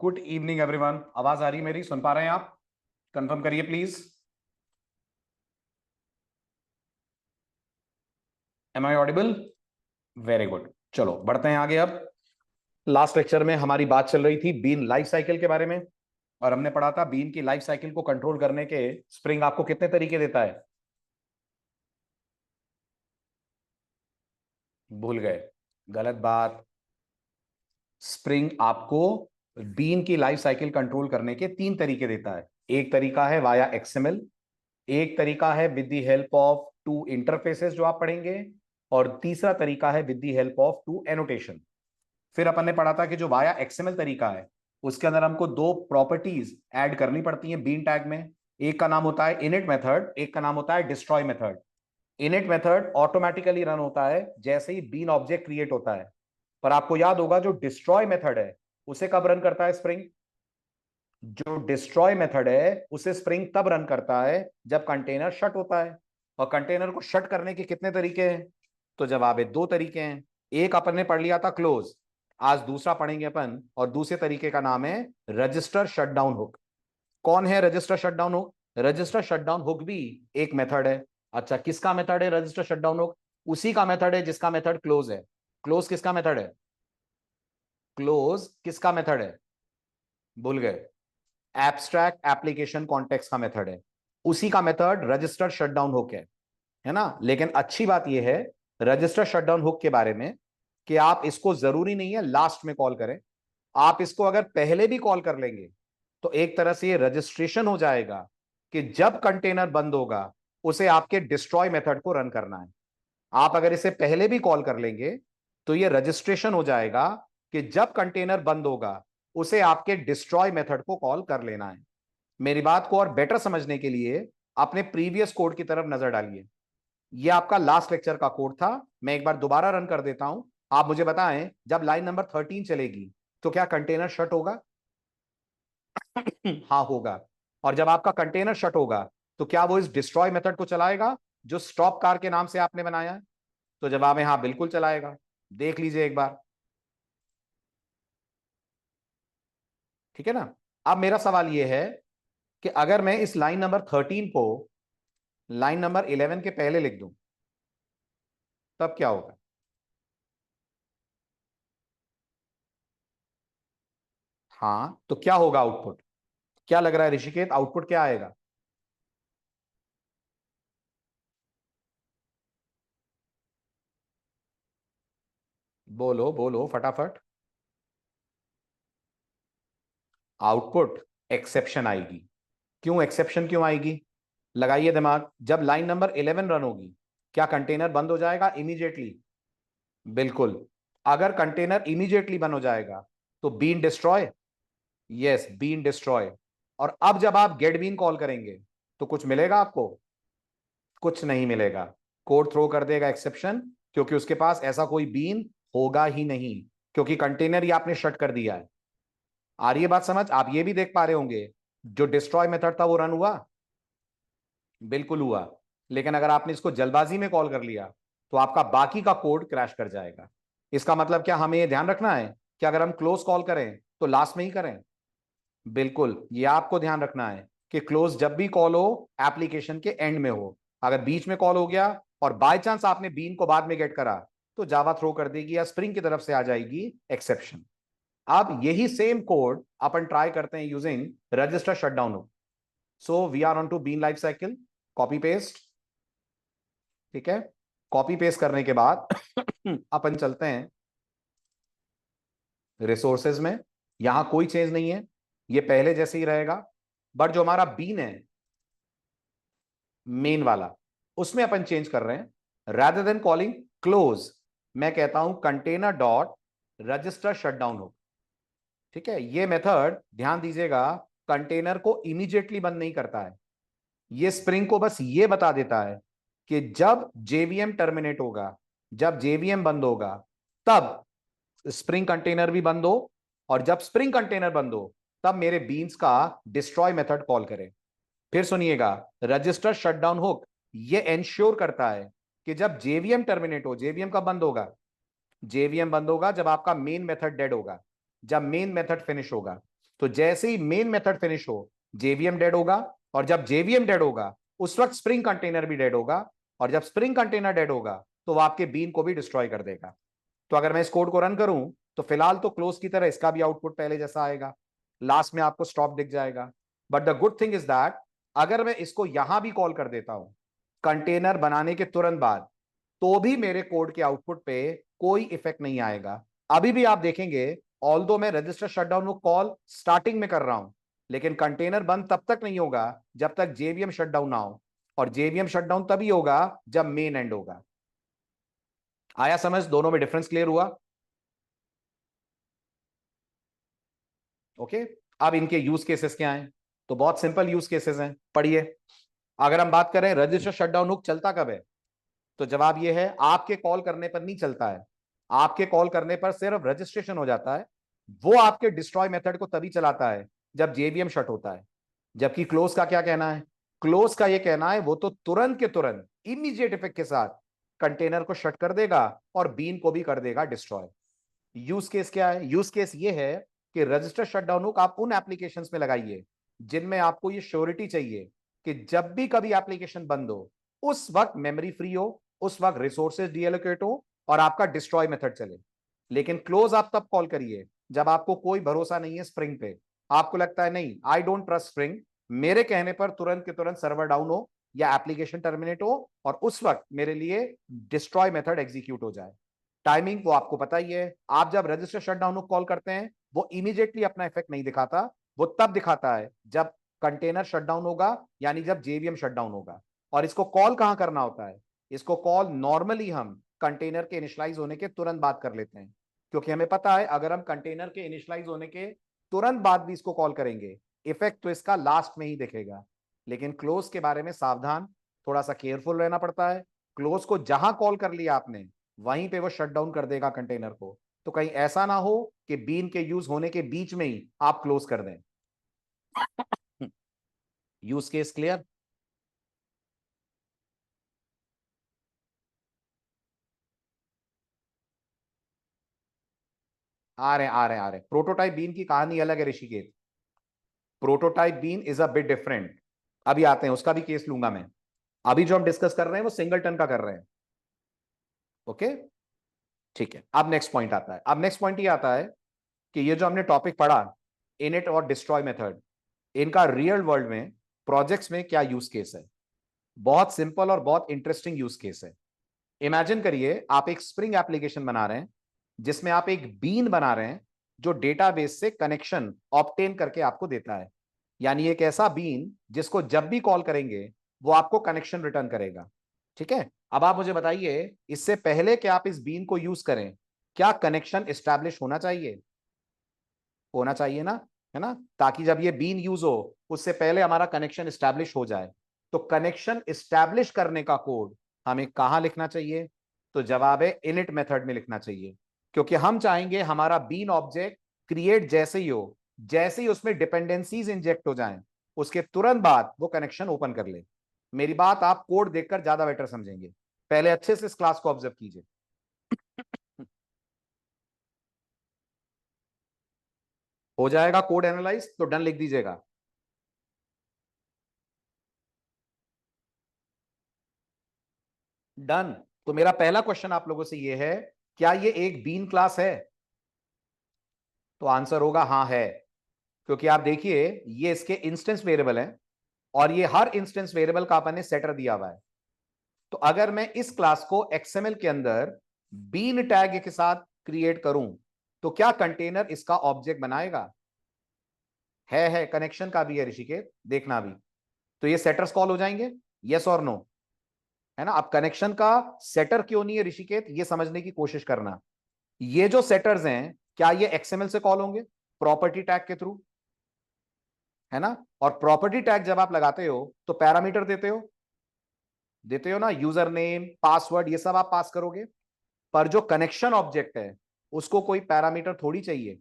Good evening everyone. आवाज आ रही है मेरी? सुन पा रहे हैं आप? कंफर्म करिए please. Am I audible? Very good. चलो बढ़ते हैं आगे। अब लास्ट लेक्चर में हमारी बात चल रही थी बीन लाइफ साइकिल के बारे में, और हमने पढ़ा था बीन की लाइफ साइकिल को कंट्रोल करने के स्प्रिंग आपको कितने तरीके देता है। भूल गए? गलत बात। स्प्रिंग आपको बीन की लाइफ साइकिल कंट्रोल करने के तीन तरीके देता है। एक तरीका है वाया एक्सएमएल, एक तरीका है with the help of two interfaces जो आप पढ़ेंगे, और तीसरा तरीका है with the help of two annotation. फिर अपन ने पढ़ा था कि जो वाया एक्सएमएल तरीका है उसके अंदर हमको दो प्रॉपर्टीज ऐड करनी पड़ती हैं बीन टैग में। एक का नाम होता है इनिट मेथड, एक का नाम होता है destroy method. Init method automatically run होता है जैसे ही बीन ऑब्जेक्ट क्रिएट होता है, पर आपको याद होगा जो डिस्ट्रॉय मेथड है उसे कब रन करता है स्प्रिंग? जो डिस्ट्रॉय मेथड है उसे स्प्रिंग तब रन करता है जब कंटेनर शट होता है। और कंटेनर को शट करने के कितने तरीके हैं? तो जवाब है दो तरीके हैं। एक अपन ने पढ़ लिया था क्लोज, आज दूसरा पढ़ेंगे अपन, और दूसरे तरीके का नाम है रजिस्टर शटडाउन हुक। कौन है register shutdown hook? Register shutdown hook भी एक मेथड है। अच्छा, किसका मेथड है रजिस्टर शटडाउन हुक? उसी का मेथड है जिसका मेथड क्लोज है। क्लोज किसका मेथड है? क्लोज किसका मेथड है? भूल गए? एब्स्ट्रैक्ट एप्लीकेशन कॉन्टेक्स्ट का मेथड है। उसी का मेथड रजिस्टर शटडाउन हुक है ना। लेकिन अच्छी बात यह है रजिस्टर शटडाउन हुक के बारे में कि आप इसको जरूरी नहीं है लास्ट में कॉल करें। आप इसको अगर पहले भी कॉल कर लेंगे तो एक तरह से ये रजिस्ट्रेशन हो जाएगा कि जब कंटेनर बंद होगा उसे आपके डिस्ट्रॉय मेथड को रन करना है। आप अगर इसे पहले भी कॉल कर लेंगे तो ये रजिस्ट्रेशन हो जाएगा कि जब कंटेनर बंद होगा उसे आपके डिस्ट्रॉय मेथड को कॉल कर लेना है। मेरी बात को और बेटर समझने के लिए अपने प्रीवियस कोड की तरफ नजर डालिए। ये आपका लास्ट लेक्चर का कोड था, मैं एक बार दोबारा रन कर देता हूं। आप मुझे बताएं जब लाइन नंबर 13 चलेगी तो क्या कंटेनर शट होगा? हाँ होगा। और जब आपका कंटेनर शट होगा तो क्या वो इस डिस्ट्रॉय मेथड को चलाएगा जो स्टॉप कार के नाम से आपने बनाया है? तो जवाब है हाँ, बिल्कुल चलाएगा। देख लीजिए एक बार, ठीक है ना। अब मेरा सवाल यह है कि अगर मैं इस लाइन नंबर 13 को लाइन नंबर 11 के पहले लिख दूं तब क्या होगा? हाँ, तो क्या होगा आउटपुट? क्या लग रहा है ऋषिकेत, आउटपुट क्या आएगा? बोलो बोलो फटाफट। आउटपुट एक्सेप्शन आएगी। क्यों एक्सेप्शन क्यों आएगी? लगाइए दिमाग। जब लाइन नंबर 11 रन होगी क्या कंटेनर बंद हो जाएगा इमीडिएटली? बिल्कुल। अगर कंटेनर इमीडिएटली बंद हो जाएगा तो bean destroy. Yes, bean destroy. और अब जब आप गेट बीन कॉल करेंगे तो कुछ मिलेगा आपको? कुछ नहीं मिलेगा। कोड थ्रो कर देगा एक्सेप्शन, क्योंकि उसके पास ऐसा कोई बीन होगा ही नहीं, क्योंकि कंटेनर ही आपने शट कर दिया है। आ रही है बात समझ? आप ये भी देख पा रहे होंगे जो डिस्ट्रॉय मेथड था वो रन हुआ, बिल्कुल हुआ। लेकिन अगर आपने इसको जल्दबाजी में कॉल कर लिया तो आपका बाकी का कोड क्रैश कर जाएगा। इसका मतलब क्या हमें ये ध्यान रखना है कि अगर हम क्लोज कॉल करें तो लास्ट में ही करें? बिल्कुल, ये आपको ध्यान रखना है कि क्लोज जब भी कॉल हो एप्लीकेशन के एंड में हो। अगर बीच में कॉल हो गया और बाय चांस आपने बीन को बाद में गेट करा तो जावा थ्रो कर देगी या स्प्रिंग की तरफ से आ जाएगी एक्सेप्शन। अब यही सेम कोड अपन ट्राई करते हैं using register shutdown. So we are on to bean life cycle. Copy paste, ठीक है। कॉपी पेस्ट करने के बाद अपन चलते हैं रिसोर्सेज में। यहां कोई चेंज नहीं है, ये पहले जैसे ही रहेगा। बट जो हमारा बीन है मेन वाला, उसमें अपन चेंज कर रहे हैं। रैदर देन कॉलिंग क्लोज मैं कहता हूं कंटेनर डॉट रजिस्टर शटडाउन हो। ठीक है, ये मेथड ध्यान दीजिएगा कंटेनर को इमीडिएटली बंद नहीं करता है। ये स्प्रिंग को बस ये बता देता है कि जब जेवीएम टर्मिनेट होगा, जब जेवीएम बंद होगा तब स्प्रिंग कंटेनर भी बंद हो, और जब स्प्रिंग कंटेनर बंद हो तब मेरे बीन्स का डिस्ट्रॉय मेथड कॉल करें। फिर सुनिएगा, रजिस्टर शटडाउन हुक ये एंश्योर करता है कि जब जेवीएम टर्मिनेट हो, जेवीएम कब बंद होगा? जेवीएम बंद होगा जब आपका मेन मेथड डेड होगा, जब मेन मेथड फिनिश होगा। तो जैसे ही मेन मेथड फिनिश हो जेवीएम डेड होगा, और जब जेवीएम डेड होगा उस वक्त स्प्रिंग कंटेनर भी डेड होगा, और जब स्प्रिंग कंटेनर डेड होगा तो वो आपके बीन को भी डिस्ट्रॉय कर देगा। तो अगर मैं इस कोड को रन करूं तो फिलहाल तो क्लोज की तरह इसका भी आउटपुट पहले जैसा आएगा, लास्ट में आपको स्टॉप दिख जाएगा। But the good thing is that अगर मैं इसको यहां भी कॉल कर देता हूं कंटेनर बनाने के तुरंत बाद, तो भी मेरे कोड के आउटपुट पे कोई इफेक्ट नहीं आएगा। अभी भी आप देखेंगे ऑल्दो मैं रजिस्टर शटडाउन को कॉल स्टार्टिंग में कर रहा हूं, लेकिन कंटेनर बंद तब तक नहीं होगा जब तक जेवीएम शटडाउन ना हो, और जेवीएम शटडाउन तभी होगा जब मेन एंड होगा। आया समझ? दोनों में डिफरेंस क्लियर हुआ? ओके। अब इनके यूज केसेस क्या हैं? तो बहुत सिंपल यूज केसेस हैं, पढ़िए। अगर हम बात करें रजिस्टर शटडाउन हुक चलता कब है, तो जवाब यह है आपके कॉल करने पर नहीं चलता है। आपके कॉल करने पर सिर्फ रजिस्ट्रेशन हो जाता है। वो आपके डिस्ट्रॉय मेथड को तभी चलाता है जब जेवीएम शट होता है। जबकि क्लोज का क्या कहना है? क्लोज का यह कहना है वो तो तुरंत के तुरंत इमीडिएट इफेक्ट के साथ कंटेनर को शट कर देगा और बीन को भी कर देगा डिस्ट्रॉय। यूज केस क्या है? यूज केस ये है कि रजिस्टर शटडाउन हुक आप उन एप्लीकेशंस में लगाइए जिनमें आपको ये श्योरिटी चाहिए कि जब भी कभी एप्लीकेशन बंद हो उस वक्त मेमोरी फ्री हो, उस वक्त रिसोर्सेज डीएलोकेट हो और आपका डिस्ट्रॉय मेथड चले। लेकिन क्लोज आप तब कॉल करिए जब आपको कोई भरोसा नहीं है स्प्रिंग पे, आपको लगता है नहीं आई डोंट ट्रस्ट स्प्रिंग, मेरे कहने पर तुरंत के तुरंत सर्वर डाउन हो या एप्लीकेशन टर्मिनेट हो और उस वक्त मेरे लिए डिस्ट्रॉय मेथड एग्जीक्यूट हो जाए। टाइमिंग वो आपको पता ही है। आप जब रजिस्टर शटडाउन को कॉल करते हैं वो इमीडिएटली अपना इफेक्ट नहीं दिखाता, वो तब दिखाता है जब कंटेनर शटडाउन होगा, यानी जब जेवीएम शटडाउन होगा। और इसको कॉल कहां करना होता है? इसको कॉल नॉर्मली हम कंटेनर के इनिशियलाइज होने के तुरंत बाद कर लेते हैं, क्योंकि हमें पता है अगर हम कंटेनर के इनिशियलाइज होने के तुरंत बाद भी इसको कॉल करेंगे इफेक्ट तो इसका लास्ट में ही दिखेगा। लेकिन क्लोज के बारे में सावधान, थोड़ा सा केयरफुल रहना पड़ता है। क्लोज को जहां कॉल कर लिया आपने वहीं पे वो शट डाउन कर देगा कंटेनर को। तो कहीं ऐसा ना हो कि बीन के यूज होने के बीच में ही आप क्लोज कर दें। Use case clear? आ रहे प्रोटोटाइप बीन की कहानी अलग है Rishikesh. Prototype bean is a bit different. अभी आते हैं, उसका भी केस लूंगा मैं। अभी जो हम डिस्कस कर रहे हैं वो सिंगलटन का कर रहे हैं। ओके, ठीक है। अब नेक्स्ट पॉइंट आता है। अब नेक्स्ट पॉइंट ये आता है कि ये जो हमने टॉपिक पढ़ा इनिट और डिस्ट्रॉय मेथड, इनका रियल वर्ल्ड में प्रोजेक्ट्स में क्या यूज केस है? बहुत सिंपल और बहुत इंटरेस्टिंग यूज केस है। इमेजिन करिए आप एक स्प्रिंग एप्लीकेशन बना रहे हैं जिसमें आप एक बीन बना रहे हैं जो डेटाबेस से कनेक्शन ऑब्टेन करके आपको देता है, यानी एक ऐसा बीन जिसको जब भी कॉल करेंगे वो आपको कनेक्शन रिटर्न करेगा। ठीक है। अब आप मुझे बताइए इससे पहले कि आप इस बीन को यूज करें क्या कनेक्शन एस्टैब्लिश होना चाहिए? होना चाहिए ना, है ना? ताकि जब ये बीन यूज हो उससे पहले हमारा कनेक्शन एस्टैब्लिश हो जाए। तो कनेक्शन एस्टैब्लिश करने का कोड हमें कहां लिखना चाहिए? तो जवाब है इनिट मेथड में लिखना चाहिए, क्योंकि हम चाहेंगे हमारा बीन ऑब्जेक्ट क्रिएट जैसे ही हो, जैसे ही उसमें डिपेंडेंसीज इंजेक्ट हो जाएं उसके तुरंत बाद वो कनेक्शन ओपन कर ले। मेरी बात आप कोड देखकर ज्यादा बेटर समझेंगे, पहले अच्छे से इस क्लास को ऑब्जर्व कीजिए। हो जाएगा कोड एनालाइज तो डन लिख दीजिएगा। डन। तो मेरा पहला क्वेश्चन आप लोगों से यह है, क्या ये एक बीन क्लास है? तो आंसर होगा हाँ है, क्योंकि आप देखिए ये इसके इंस्टेंस वेरिएबल हैं और ये हर इंस्टेंस वेरिएबल का अपन ने सेटर दिया हुआ है। तो अगर मैं इस क्लास को एक्सएमएल के अंदर बीन टैग के साथ क्रिएट करूं तो क्या कंटेनर इसका ऑब्जेक्ट बनाएगा? है कनेक्शन का भी है ऋषिकेश, देखना भी। तो ये सेटर्स कॉल हो जाएंगे, यस और नो, है ना? अब कनेक्शन का सेटर क्यों नहीं है ऋषिकेश, ये समझने की कोशिश करना। ये जो सेटर्स हैं क्या ये एक्सएमएल से कॉल होंगे? प्रॉपर्टी टैग के थ्रू, है ना? और प्रॉपर्टी टैग जब आप लगाते हो तो पैरामीटर देते हो ना, यूजर नेम पासवर्ड ये सब आप पास करोगे। पर जो कनेक्शन ऑब्जेक्ट है उसको कोई पैरामीटर थोड़ी चाहिए।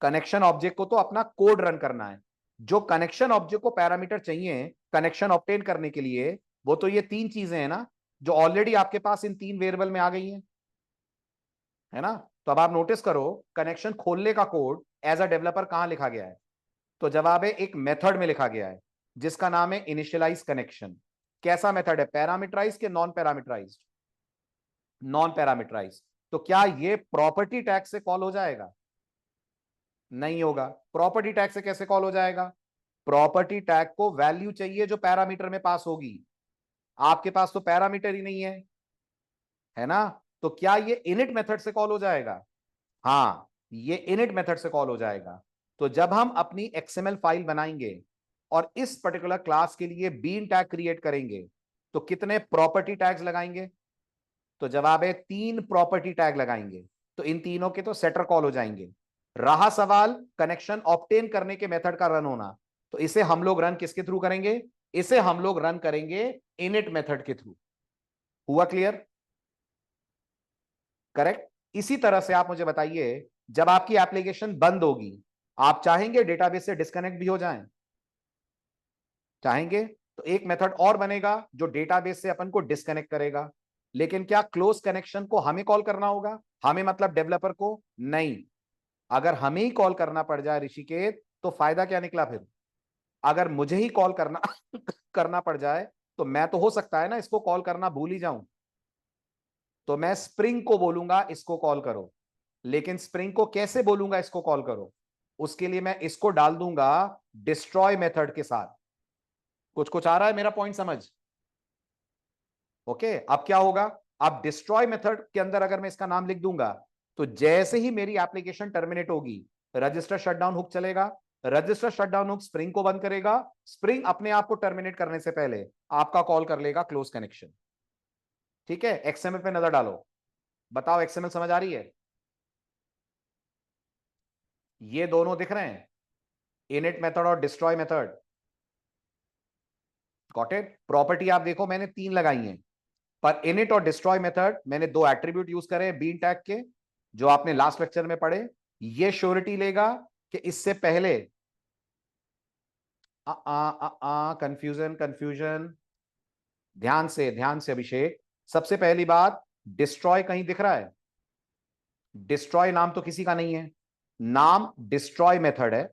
कनेक्शन ऑब्जेक्ट को तो अपना कोड रन करना है। जो कनेक्शन ऑब्जेक्ट को पैरामीटर चाहिए कनेक्शन ऑब्टेन करने के लिए, वो तो ये तीन चीजें हैं ना जो ऑलरेडी आपके पास इन तीन वेरिएबल में आ गई हैं, है ना? तो अब आप नोटिस करो कनेक्शन खोलने का कोड एज अ डेवलपर कहां लिखा गया है? तो जवाब है एक मेथड में लिखा गया है जिसका नाम है इनिशियलाइज कनेक्शन। कैसा मेथड है, पैरामीटराइज के नॉन पैरामीटराइज? Non parameterise. तो क्या ये प्रॉपर्टी टैग से कॉल हो जाएगा? नहीं होगा। प्रॉपर्टी टैग से कैसे कॉल हो जाएगा? प्रॉपर्टी टैग को वैल्यू चाहिए जो पैरामीटर में पास होगी। आपके पास तो पैरामीटर ही नहीं है ना? तो क्या ये इनिट मेथड से कॉल हो जाएगा? हाँ, ये इनिट मेथड से कॉल हो जाएगा। तो जब हम अपनी एक्सएमएल फाइल बनाएंगे और इस पर्टिकुलर क्लास के लिए बीन टैग क्रिएट करेंगे तो कितने प्रॉपर्टी टैग्स लगाएंगे? तो जवाब है 3 प्रॉपर्टी टैग लगाएंगे। तो इन तीनों के तो सेटर कॉल हो जाएंगे। रहा सवाल कनेक्शन ऑब्टेन करने के मेथड का रन होना, तो इसे हम लोग रन किसके थ्रू करेंगे? इसे हम लोग रन करेंगे इनिट मेथड के थ्रू। हुआ क्लियर? करेक्ट। इसी तरह से आप मुझे बताइए, जब आपकी एप्लीकेशन बंद होगी, आप चाहेंगे डेटाबेस से डिस्कनेक्ट भी हो जाएं? चाहेंगे तो एक मेथड और बनेगा जो डेटाबेस से अपन को डिस्कनेक्ट करेगा। लेकिन क्या क्लोज कनेक्शन को हमें कॉल करना होगा? हमें मतलब डेवलपर को? नहीं। अगर हमें ही कॉल करना पड़ जाए ऋषिकेत, तो फायदा क्या निकला फिर? अगर मुझे ही कॉल करना करना पड़ जाए, तो मैं तो हो सकता है ना इसको कॉल करना भूल ही जाऊं। तो मैं स्प्रिंग को बोलूंगा इसको कॉल करो, लेकिन स्प्रिंग को कैसे बोलूंगा इसको कॉल करो? उसके लिए मैं इसको डाल दूंगा डिस्ट्रॉय मेथड के साथ। कुछ कुछ आ रहा है मेरा पॉइंट समझ? ओके, अब क्या होगा? अब डिस्ट्रॉय मेथड के अंदर अगर मैं इसका नाम लिख दूंगा, तो जैसे ही मेरी एप्लीकेशन टर्मिनेट होगी, रजिस्टर शटडाउन हुक चलेगा। रजिस्टर शटडाउन हुक स्प्रिंग को बंद करेगा। स्प्रिंग अपने आप को टर्मिनेट करने से पहले आपका कॉल कर लेगा क्लोज कनेक्शन। ठीक है, एक्सएमएल पे नजर डालो। बताओ एक्सएमएल समझ आ रही है? ये दोनों दिख रहे हैं, इनिट मेथड और destroy method. Got it? Property आप देखो मैंने 3 लगाई हैं, पर इनिट और डिस्ट्रॉय मेथड मैंने 2 एट्रीब्यूट यूज करे बीन टैग के, जो आपने लास्ट लेक्चर में पढ़े। ये श्योरिटी लेगा कि इससे पहले कंफ्यूजन कंफ्यूजन, ध्यान से अभिषेक। सबसे पहली बात, डिस्ट्रॉय कहीं दिख रहा है? डिस्ट्रॉय नाम तो किसी का नहीं है। नाम डिस्ट्रॉय मेथड है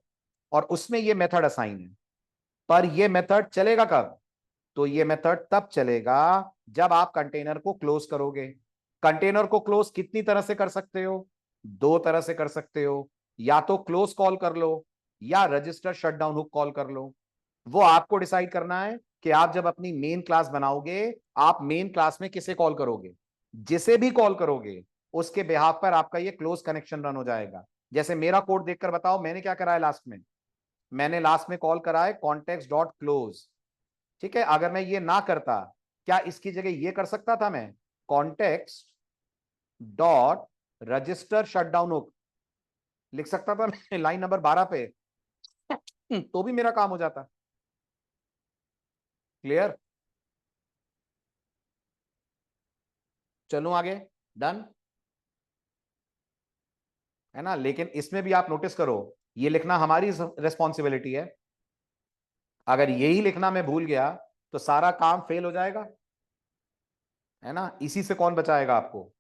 और उसमें ये मेथड असाइन है। पर ये मेथड चलेगा कब? तो ये मेथड तब चलेगा जब आप कंटेनर को क्लोज करोगे। कंटेनर को क्लोज कितनी तरह से कर सकते हो? 2 तरह से कर सकते हो। या तो क्लोज कॉल कर लो, या रजिस्टर शटडाउन हुक कॉल कर लो। वो आपको डिसाइड करना है कि आप जब अपनी मेन क्लास बनाओगे, आप मेन क्लास में किसे कॉल करोगे। जिसे भी कॉल करोगे उसके बिहाफ पर आपका ये क्लोज कनेक्शन रन हो जाएगा। जैसे मेरा कोड देखकर बताओ मैंने क्या करा है लास्ट में? मैंने लास्ट में कॉल करा है कॉन्टेक्स्ट डॉट क्लोज। ठीक है, अगर मैं ये ना करता, क्या इसकी जगह ये कर सकता था मैं? Context dot register shutdown hook लिख सकता था मैं लाइन नंबर 12 पे, तो भी मेरा काम हो जाता। क्लियर? चलूं आगे? डन है ना? लेकिन इसमें भी आप नोटिस करो, ये लिखना हमारी रिस्पॉन्सिबिलिटी है। अगर यही लिखना मैं भूल गया तो सारा काम फेल हो जाएगा, है ना? इसी से कौन बचाएगा आपको?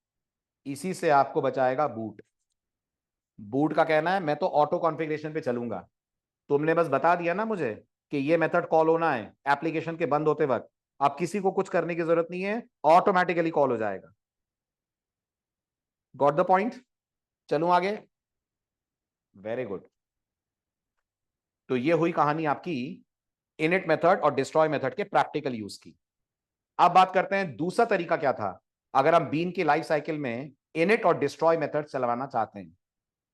इसी से आपको बचाएगा बूट। बूट का कहना है मैं तो ऑटो कॉन्फ़िगरेशन पे चलूंगा। तुमने बस बता दिया ना मुझे कि ये मेथड कॉल होना है एप्लीकेशन के बंद होते वक्त। अब किसी को कुछ करने की जरूरत नहीं है, ऑटोमेटिकली कॉल हो जाएगा। Got the point? चलूं आगे? Very good. तो ये हुई कहानी आपकी इनिट मेथड और डिस्ट्रॉय मेथड के प्रैक्टिकल यूज की। अब बात करते हैं दूसरा तरीका क्या था, अगर हम बीन की लाइफ साइकिल में इनिट और डिस्ट्रॉय मेथड चलवाना चाहते हैं।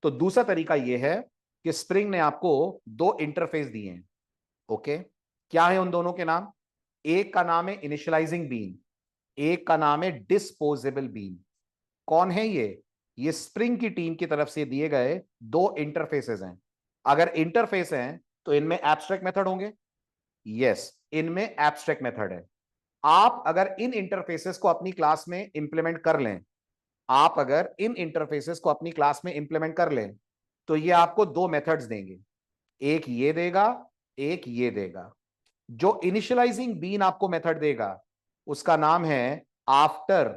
तो दूसरा तरीका यह है कि स्प्रिंग ने आपको 2 इंटरफेस दिए हैं। ओके, क्या है उन दोनों के नाम? एक का नाम है इनिशियलाइजिंग बीन, एक का नाम है डिस्पोजेबल बीन। कौन है ये स्प्रिंग की टीम की तरफ से दिए गए 2 इंटरफेसेस हैं। अगर इंटरफेस हैं तो इनमें एब्स्ट्रैक्ट मेथड होंगे। यस, इनमें एब्स्ट्रैक्ट मेथड है। आप अगर इन इंटरफेसेस को अपनी क्लास में इंप्लीमेंट कर लें, आप अगर इन इंटरफेसेस को अपनी क्लास में इंप्लीमेंट कर लें, तो ये आपको 2 मेथड्स देंगे। एक ये देगा, एक ये देगा। जो इनिशियलाइजिंग बीन आपको मेथड देगा उसका नाम है आफ्टर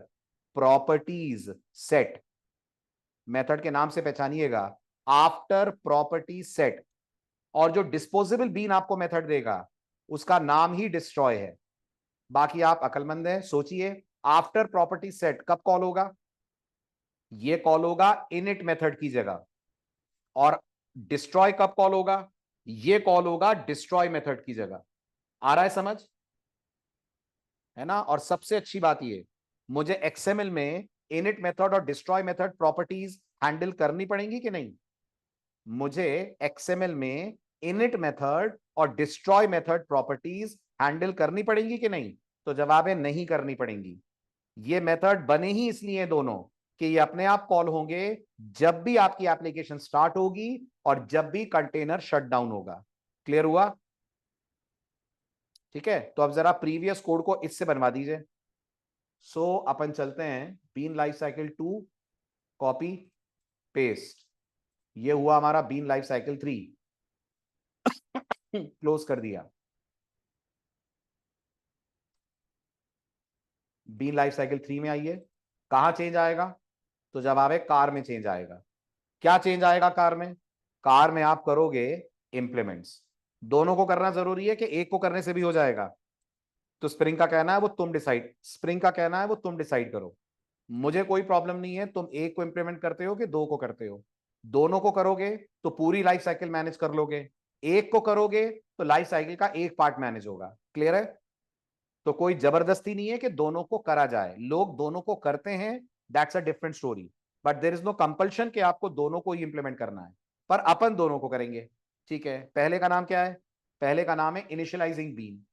प्रॉपर्टीज सेट। मेथड के नाम से पहचानिएगा, आफ्टर प्रॉपर्टी सेट। और जो डिस्पोजेबल बीन आपको मेथड देगा उसका नाम ही डिस्ट्रॉय है। बाकी आप अकलमंद हैं, सोचिए आफ्टर प्रॉपर्टी सेट कब कॉल होगा? ये कॉल होगा इनिट मेथड की जगह। और डिस्ट्रॉय कब कॉल होगा? ये कॉल होगा डिस्ट्रॉय मेथड की जगह। आ रहा है समझ? है ना? और सबसे अच्छी बात ये, मुझे एक्सएमएल में इनिट मेथड और डिस्ट्रॉय मेथड प्रॉपर्टीज हैंडल करनी पड़ेंगी कि नहीं? मुझे एक्सएमएल में इनिट मेथड और डिस्ट्रॉय मेथड प्रॉपर्टीज हैंडल करनी पड़ेंगी कि नहीं? तो जवाब है नहीं करनी पड़ेंगी। ये मेथड बने ही इसलिए दोनों कि ये अपने आप कॉल होंगे जब भी आपकी एप्लीकेशन स्टार्ट होगी और जब भी कंटेनर शट डाउन होगा। क्लियर हुआ? ठीक है, तो अब जरा प्रीवियस कोड को इससे बनवा दीजिए। सो अपन चलते हैं bean life cycle 2, copy paste. ये हुआ हमारा बीन लाइफ साइकिल 3, क्लोज कर दिया। बीन लाइफ साइकिल 3 में आइए। कहां चेंज आएगा? तो जवाब है कार में चेंज आएगा। क्या चेंज आएगा कार में? कार में आप करोगे इंप्लीमेंट्स। दोनों को करना जरूरी है कि एक को करने से भी हो जाएगा? तो स्प्रिंग का कहना है वो तुम डिसाइड, स्प्रिंग का कहना है वो तुम डिसाइड करो। मुझे कोई प्रॉब्लम नहीं है तुम एक को इंप्लीमेंट करते हो कि दो को करते हो। दोनों को करोगे तो पूरी लाइफ साइकिल मैनेज कर लोगे, एक को करोगे तो लाइफ साइकिल का एक पार्ट मैनेज होगा। क्लियर है? तो कोई जबरदस्ती नहीं है कि दोनों को करा जाए, लोग दोनों को करते हैं, that's a different story. But there is no compulsion कि आपको दोनों को ही इंप्लीमेंट करना है, पर अपन दोनों को करेंगे। ठीक है, पहले का नाम क्या है? पहले का नाम है इनिशियलाइजिंग बीन।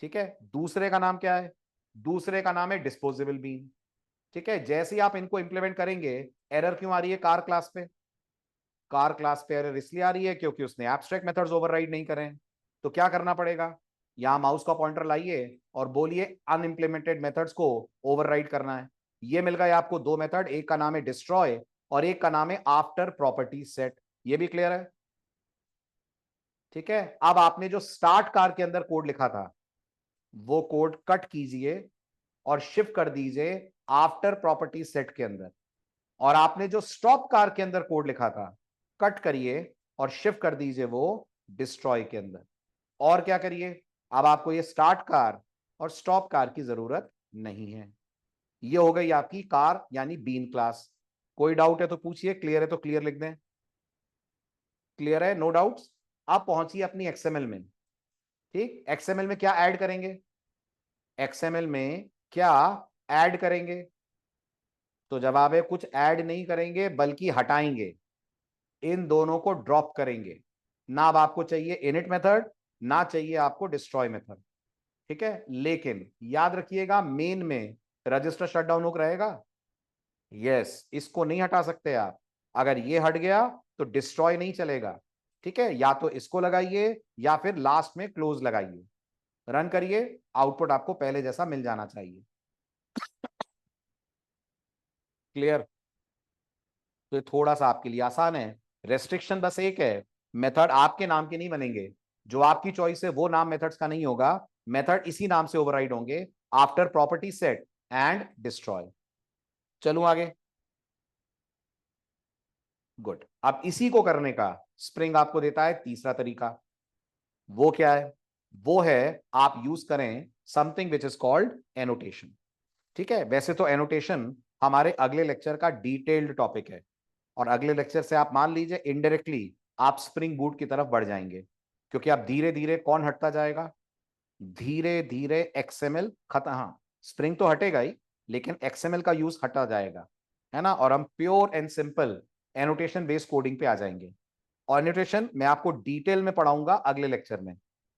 ठीक है, दूसरे का नाम क्या है? दूसरे का नाम है डिस्पोजेबल बीन। ठीक है, जैसे ही आप इनको इंप्लीमेंट करेंगे, एरर क्यों आ रही है कार क्लास पे? कार क्लास पे एरर इसलिए आ रही है क्योंकि उसने एब्स्ट्रैक्ट मेथड्स ओवरराइड नहीं करे हैं। तो क्या करना पड़ेगा? यहां माउस का पॉइंटर लाइए और बोलिए अनइंप्लीमेंटेड मेथड्स को ओवरराइड करना है। ये मिल गए आपको दो मेथड, एक का नाम है डिस्ट्रॉय और एक का नाम है आफ्टर प्रॉपर्टी सेट। ये भी क्लियर है? ठीक है, अब आपने जो स्टार्ट कार के अंदर कोड लिखा था वो कोड कट कीजिए और शिफ्ट कर दीजिए आफ्टर प्रॉपर्टी सेट के अंदर। और आपने जो स्टॉप कार के अंदर कोड लिखा था कट करिए और शिफ्ट कर दीजिए वो डिस्ट्रॉय के अंदर। और क्या करिए, अब आपको ये स्टार्ट कार और स्टॉप कार की जरूरत नहीं है। ये हो गई आपकी कार यानी बीन क्लास। कोई डाउट है तो पूछिए, क्लियर है तो क्लियर लिख दें। क्लियर है, नो डाउट्स। आप पहुंचिए अपनी एक्सएमएल में। ठीक, एक्सएमएल में क्या ऐड करेंगे? एक्सएमएल में क्या ऐड करेंगे? तो जवाब है कुछ ऐड नहीं करेंगे बल्कि हटाएंगे, इन दोनों को ड्रॉप करेंगे। ना अब आपको चाहिए इनिट मेथड, ना चाहिए आपको डिस्ट्रॉय मेथड। ठीक है, लेकिन याद रखिएगा मेन में रजिस्टर शटडाउन हुक रहेगा। यस, इसको नहीं हटा सकते आप। अगर ये हट गया तो डिस्ट्रॉय नहीं चलेगा। ठीक है, या तो इसको लगाइए या फिर लास्ट में क्लोज लगाइए। रन करिए, आउटपुट आपको पहले जैसा मिल जाना चाहिए। क्लियर? तो ये थोड़ा सा आपके लिए आसान है। रेस्ट्रिक्शन बस एक है, मेथड आपके नाम के नहीं बनेंगे। जो आपकी चॉइस है वो नाम मेथड्स का नहीं होगा, मेथड इसी नाम से ओवरराइड होंगे, after property set and destroy. चलूं आगे? गुड। अब इसी को करने का स्प्रिंग आपको देता है तीसरा तरीका। वो क्या है? वो है आप यूज करें something which is called annotation. ठीक है, वैसे तो एनोटेशन हमारे अगले लेक्चर का डिटेल्ड टॉपिक है, और अगले लेक्चर से आप मान लीजिए इनडायरेक्टली आप स्प्रिंग बूट की तरफ बढ़ जाएंगे, क्योंकि आप धीरे धीरे कौन हटता जाएगा? धीरे धीरे एक्सएमएल खत्म। हाँ, स्प्रिंग तो हटेगा ही, लेकिन एक्सएमएल का यूज हटा जाएगा, है ना? और हम pure and simple annotation based coding पे आ जाएंगे। और एनोटेशन मैं आपको डिटेल में पढ़ाऊंगा अगले लेक्चर में।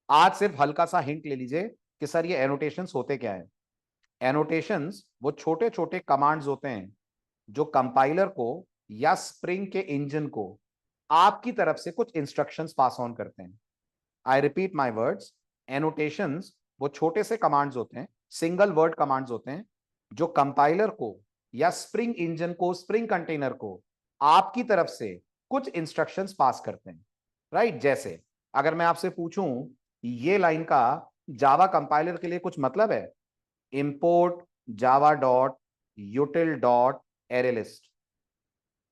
आज सिर्फ हल्का सा हिंट ले लीजिए कि सर ये एनोटेशंस होते क्या है। एनोटेशंस वो छोटे छोटे कमांड्स होते हैं जो कंपाइलर को या स्प्रिंग के इंजन को आपकी तरफ से कुछ इंस्ट्रक्शंस पास ऑन करते हैं। I repeat my words, annotations वो छोटे से कमांड्स होते हैं, सिंगल वर्ड कमांड्स होते हैं, जो कंपाइलर को या स्प्रिंग इंजन को, स्प्रिंग कंटेनर को आपकी तरफ से कुछ इंस्ट्रक्शंस पास करते हैं। राइट? जैसे अगर मैं आपसे पूछूं ये लाइन का जावा कंपाइलर के लिए कुछ मतलब है, import Java dot यूटिल dot array list.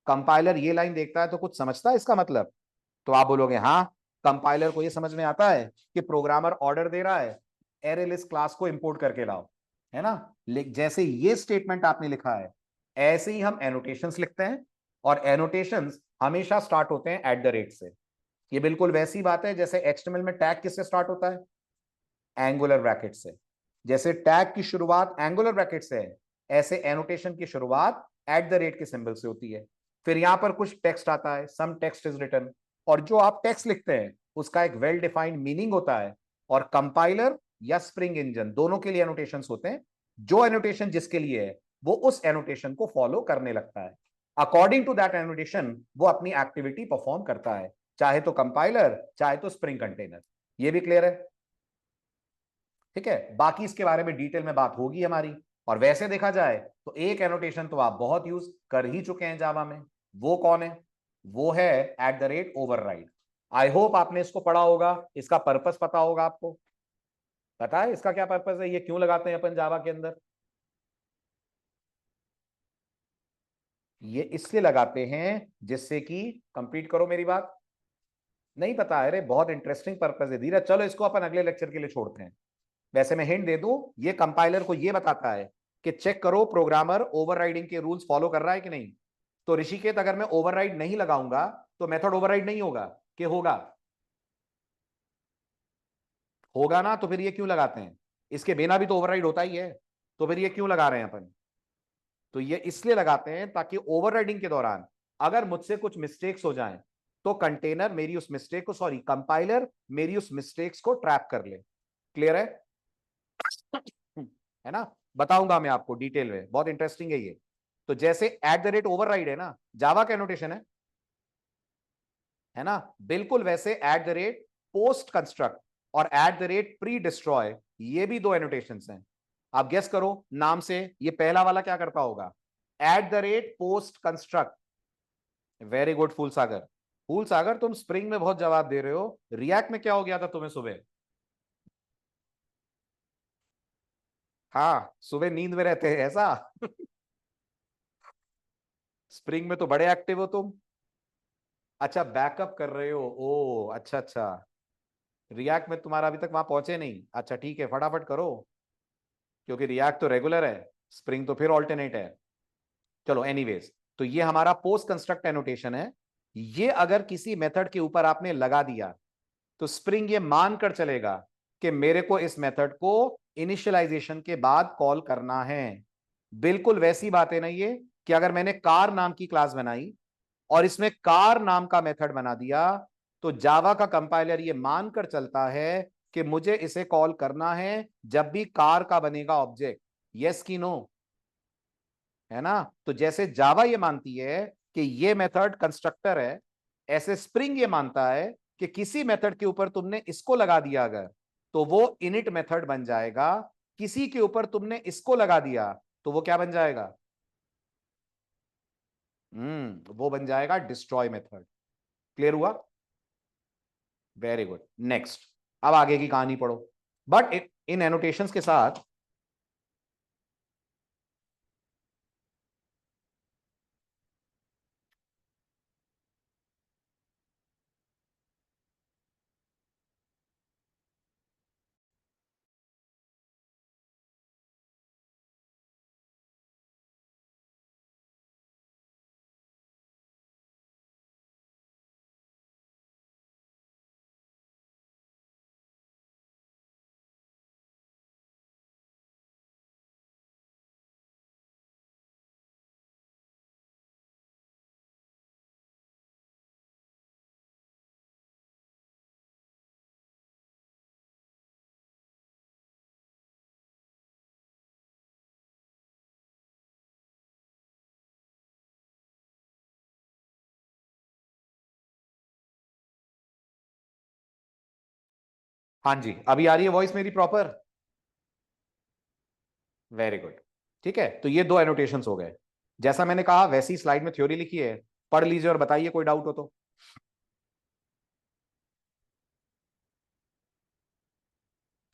Compiler ये लाइन देखता है तो कुछ समझता है इसका मतलब? तो आप बोलोगे हाँ, कंपाइलर को ये समझ में आता है कि प्रोग्रामर ऑर्डर दे रहा है एरे लिस्ट क्लास को इंपोर्ट करके लाओ, है ना। जैसे ये स्टेटमेंट आपने लिखा है, ऐसे ही हम एनोटेशंस लिखते हैं, और एनोटेशंस हमेशा स्टार्ट होते हैं एट द रेट से। ये बिल्कुल वैसी बात है जैसे एचटीएमएल में टैग किससे स्टार्ट होता है, एंगुलर ब्रैकेट से। जैसे टैग की शुरुआत एंगुलर ब्रैकेट से है, ऐसे एनोटेशन की शुरुआत एट द रेट के सिंबल से होती है। फिर यहां पर कुछ टेक्स्ट आता है, सम टेक्स्ट इज रिटन, और जो आप टेक्स्ट लिखते हैं उसका एक वेल डिफाइंड मीनिंग होता है। और कंपाइलर या स्प्रिंग इंजन दोनों के लिए एनोटेशंस होते हैं, जो एनोटेशन जिसके लिए है वो उस एनोटेशन को फॉलो करने लगता है। अकॉर्डिंग टू दैट एनोटेशन वो अपनी एक्टिविटी परफॉर्म करता है, चाहे तो कंपाइलर चाहे तो स्प्रिंग कंटेनर। ये भी क्लियर है? ठीक है, बाकी इसके बारे में डिटेल में बात होगी हमारी। और वैसे देखा जाए तो एक एनोटेशन तो आप बहुत यूज कर ही चुके हैं जावा में, वो कौन है? वो है eight the rate override. I hope आपने इसको पढ़ा होगा, इसका पर्पस पता होगा आपको। पता है इसका क्या पर्पस है, ये क्यों लगाते हैं अपन जावा के अंदर? ये इसलिए लगाते हैं जिससे कि, कंप्लीट करो मेरी बात। नहीं पता है? अरे बहुत इंटरेस्टिंग पर्पस है धीरज, चलो इसको अपन अगले लेक्चर के लिए छोड़ते हैं। वैसे मैं हिंट दे दूं, ये कंपाइलर को ये बताता है कि चेक करो प्रोग्रामर ओवरराइडिंग के रूल्स फॉलो कर रहा है कि नहीं। तो ऋषिकेत अगर मैं ओवरराइड नहीं लगाऊंगा तो मेथड ओवरराइड नहीं होगा, कि होगा? होगा ना, तो फिर ये क्यों लगाते हैं? इसके बिना भी तो ओवरराइड होता ही है, तो फिर ये क्यों लगा रहे हैं अपन? तो ये इसलिए लगाते हैं ताकि ओवरराइडिंग के दौरान अगर मुझसे कुछ मिस्टेक्स हो जाएं तो कंटेनर मेरी उस मिस्टेक को, सॉरी कंपाइलर मेरी उस मिस्टेक्स को ट्रैप कर ले। क्लियर है? है ना? बताऊंगा मैं आपको डिटेल में, बहुत इंटरेस्टिंग है ये। तो जैसे एट द रेट ओवरराइड है ना, जावा का नोटेशन है ना, बिल्कुल वैसे at the rate post construct और at the rate pre destroy, ये भी दो एनोटेशंस हैं। आप गेस करो नाम से ये पहला वाला क्या करता होगा? At the rate post construct. Very good Phool Sagar. Phool Sagar तुम स्प्रिंग में बहुत जवाब दे रहे हो, रिएक्ट में क्या हो गया था तुम्हें सुबह? हाँ, सुबह नींद में रहते हैं ऐसा? स्प्रिंग में तो बड़े एक्टिव हो तुम। अच्छा, बैकअप कर रहे हो, ओ अच्छा अच्छा। रिएक्ट में तुम्हारा अभी तक वहां पहुंचे नहीं, अच्छा ठीक है फटाफट करो, क्योंकि रिएक्ट तो रेगुलर है, स्प्रिंग तो फिर ऑल्टरनेट है। चलो एनीवेज, तो ये हमारा पोस्ट कंस्ट्रक्ट एनोटेशन है। ये अगर किसी मेथड के ऊपर आपने लगा दिया तो स्प्रिंग ये मानकर चलेगा कि मेरे को इस मेथड को इनिशियलाइजेशन के बाद कॉल करना है। बिल्कुल वैसी बात है ना ये, कि अगर मैंने कार नाम की क्लास बनाई और इसमें कार नाम का मेथड बना दिया, तो जावा का कंपाइलर ये मानकर चलता है कि मुझे इसे कॉल करना है जब भी कार का बनेगा ऑब्जेक्ट। यस की नो? है ना? तो जैसे जावा ये मानती है कि ये मेथड कंस्ट्रक्टर है, ऐसे स्प्रिंग ये मानता है कि किसी मेथड के ऊपर तुमने इसको लगा दिया अगर, तो वो इनिट मेथड बन जाएगा। किसी के ऊपर तुमने इसको लगा दिया तो वो क्या बन जाएगा? वो बन जाएगा डिस्ट्रॉय मेथड। क्लियर हुआ? Very good. नेक्स्ट, अब आगे की कहानी पढ़ो, बट इन एनोटेशंस के साथ। हाँ जी, अभी आ रही है वॉइस मेरी प्रॉपर? Very good. ठीक है, तो ये दो एनोटेशंस हो गए। जैसा मैंने कहा वैसी स्लाइड में थ्योरी लिखी है, पढ़ लीजिए और बताइए कोई डाउट हो तो।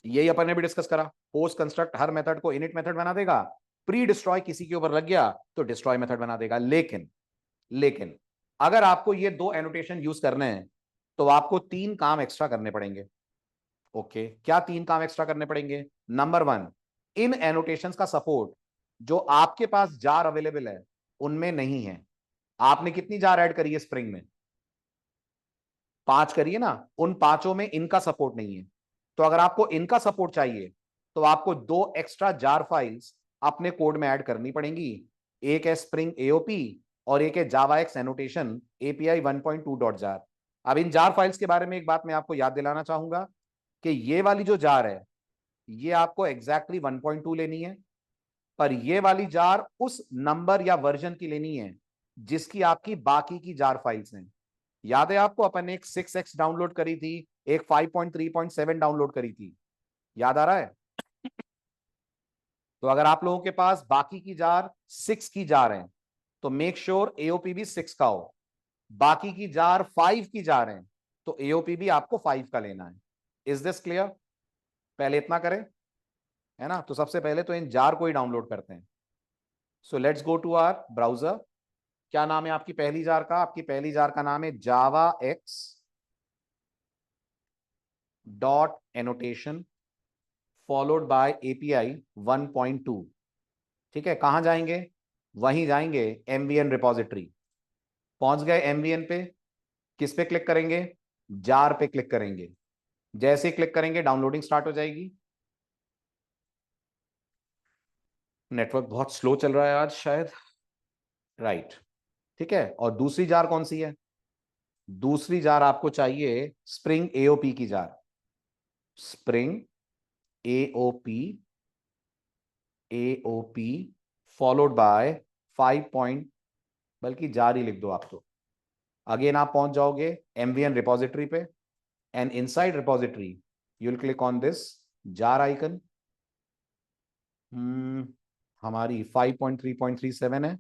यही अपन ने भी डिस्कस करा, पोस्ट कंस्ट्रक्ट हर मेथड को इनिट मेथड बना देगा, प्री डिस्ट्रॉय किसी के ऊपर लग गया तो डिस्ट्रॉय मेथड बना देगा। लेकिन अगर आपको ये दो एनोटेशन यूज करने हैं तो आपको 3 काम एक्स्ट्रा करने पड़ेंगे। ओके, क्या 3 काम एक्स्ट्रा करने पड़ेंगे? नंबर 1, इन एनोटेशंस का सपोर्ट जो आपके पास जार अवेलेबल है उनमें नहीं है। आपने कितनी जार ऐड करी है स्प्रिंग में? 5 करिए ना, उन 5 में इनका सपोर्ट नहीं है। तो अगर आपको इनका सपोर्ट चाहिए तो आपको 2 एक्स्ट्रा जार फाइल्स अपने कोड में ऐड करनी पड़ेंगी। एक है स्प्रिंग एओपी और एक है जावा x annotation API 1.2 dot jar. अब इन जार फाइल्स के बारे में एक बात मैं आपको याद दिलाना चाहूंगा कि ये वाली जो जार है ये आपको एग्जैक्टली 1.2 लेनी है, पर ये वाली जार उस नंबर या वर्जन की लेनी है जिसकी आपकी बाकी की जार फाइल्स हैं। याद है आपको, अपन ने एक 6x डाउनलोड करी थी, एक 5.3.7 डाउनलोड करी थी, याद आ रहा है? तो अगर आप लोगों के पास बाकी की जार 6 की जार है तो मेक श्योर एओपी भी 6 का हो। बाकी की जार 5 की जार है तो एओपी भी आपको 5 का लेना है। Is this clear? पहले इतना करें, है ना? तो सबसे पहले तो इन जार को ही डाउनलोड करते हैं। So let's go to our browser. क्या नाम है आपकी पहली जार का? आपकी पहली जार का नाम है जावा x dot annotation followed by API 1.2। ठीक है, कहां जाएंगे? वहीं जाएंगे एमवीएन रिपोजिटरी। पहुंच गए एमवीएन पे, किस पे क्लिक करेंगे? जार पे क्लिक करेंगे। जैसे ही क्लिक करेंगे डाउनलोडिंग स्टार्ट हो जाएगी। नेटवर्क बहुत स्लो चल रहा है आज शायद। राइट, ठीक है। और दूसरी जार कौन सी है? दूसरी जार आपको चाहिए स्प्रिंग एओपी की jar. Spring AOP, AOP followed by 5 point, बल्कि जार ही लिख दो आप तो। अगेन आप पहुंच जाओगे एमवीएन रिपोजिटरी पे and inside repository you will click on this jar icon. हमारी 5.3.37 है।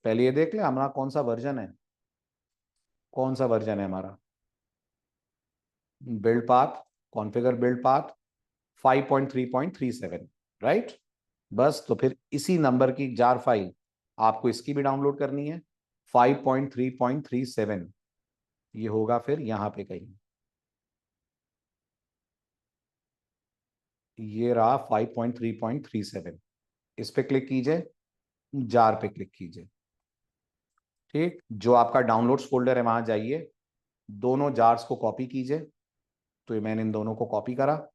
पहले ये देख ले हमारा कौन सा वर्जन है, कौन सा वर्जन है हमारा। Build path, configure build path 5.3.37, right. बस तो फिर इसी नंबर की जार फाइल आपको इसकी भी डाउनलोड करनी है। 5.3.37 ये होगा फिर यहां पे कहीं, ये रहा 5.3.37। इस पे क्लिक कीजिए, जार पे क्लिक कीजिए। ठीक, जो आपका डाउनलोड्स फोल्डर है वहां जाइए, दोनों जार्स को कॉपी कीजिए। तो ये मैंने इन दोनों को कॉपी करा।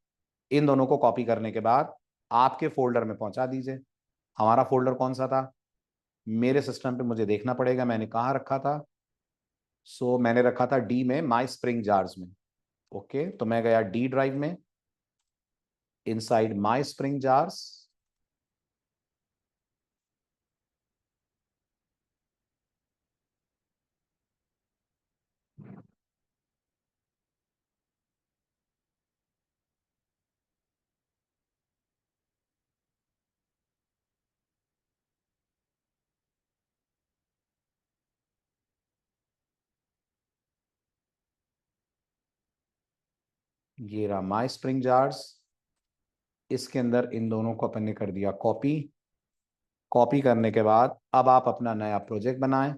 इन दोनों को कॉपी करने के बाद आपके फोल्डर में पहुंचा दीजिए। हमारा फोल्डर कौन सा था? मेरे सिस्टम पे मुझे देखना पड़ेगा मैंने कहाँ रखा था। सो मैंने रखा था डी में, माई स्प्रिंग जार्स में। ओके, तो मैं गया डी ड्राइव में, इनसाइड माई स्प्रिंग जार्स। ये रहा माई स्प्रिंग जार्स। इसके अंदर इन दोनों को अपन ने कर दिया कॉपी। कॉपी करने के बाद अब आप अपना नया प्रोजेक्ट बनाएं।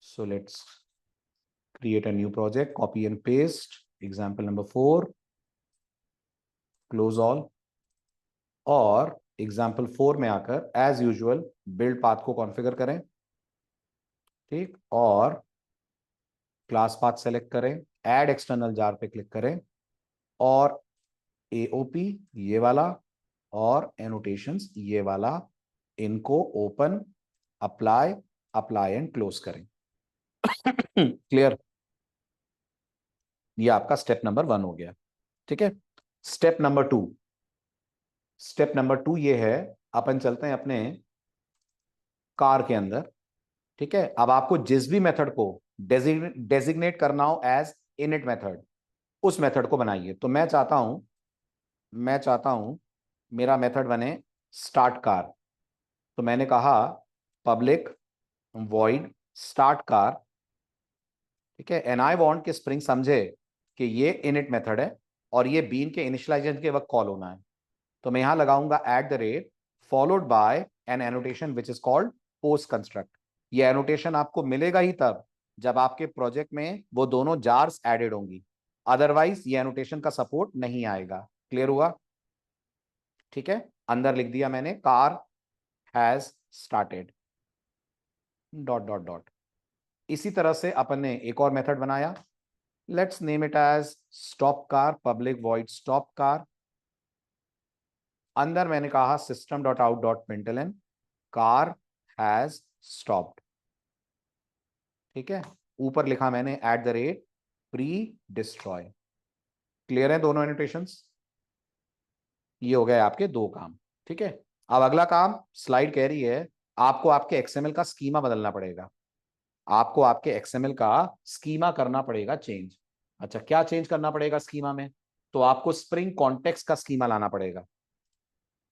So let's create a new project, copy and paste example number 4, close all। और एग्जाम्पल 4 में आकर एज यूजुअल बिल्ड पाथ को कॉन्फ़िगर करें। ठीक, और क्लास पाथ सेलेक्ट करें, ऐड एक्सटर्नल जार पे क्लिक करें और एओपी ये वाला और एनोटेशंस ये वाला, इनको open, apply, apply and close करें। क्लियर? ये आपका स्टेप नंबर 1 हो गया। ठीक है, स्टेप नंबर 2। स्टेप नंबर 2 ये है, अपन चलते हैं अपने कार के अंदर। ठीक है, अब आपको जिस भी मेथड को डेजिग्नेट करना हो एज इनिट मेथड, उस मेथड को बनाइए। तो मैं चाहता हूं मेरा मेथड बने स्टार्ट कार। तो मैंने कहा पब्लिक वॉइड स्टार्ट कार। ठीक है, एंड आई वांट कि स्प्रिंग समझे कि ये इनिट मेथड है और ये बीन के इनिशियलाइजेशन के वक्त कॉल होना है। तो मैं यहां लगाऊंगा @ followed by an annotation which is called post construct. ये एनोटेशन आपको मिलेगा ही तब जब आपके प्रोजेक्ट में वो दोनों जार्स एडेड होंगी, अदरवाइज ये एनोटेशन का सपोर्ट नहीं आएगा। क्लियर हुआ? ठीक है, अंदर लिख दिया मैंने, car has started dot dot dot. इसी तरह से अपन ने एक और मेथड बनाया, let's name it as stop car, public void stop car. अंदर मैंने कहा system dot out dot println car has stopped. ठीक है, ऊपर लिखा मैंने at the rate pre destroy. Clear है दोनों एनोटेशंस? ये हो गए आपके दो काम। ठीक है, अब अगला काम स्लाइड कह रही है आपको आपके एक्सएमएल का स्कीमा बदलना पड़ेगा। आपको आपके एक्सएमएल का स्कीमा करना पड़ेगा चेंज। अच्छा, क्या चेंज करना पड़ेगा स्कीमा में? तो आपको स्प्रिंग कॉन्टेक्स्ट का स्कीमा लाना पड़ेगा।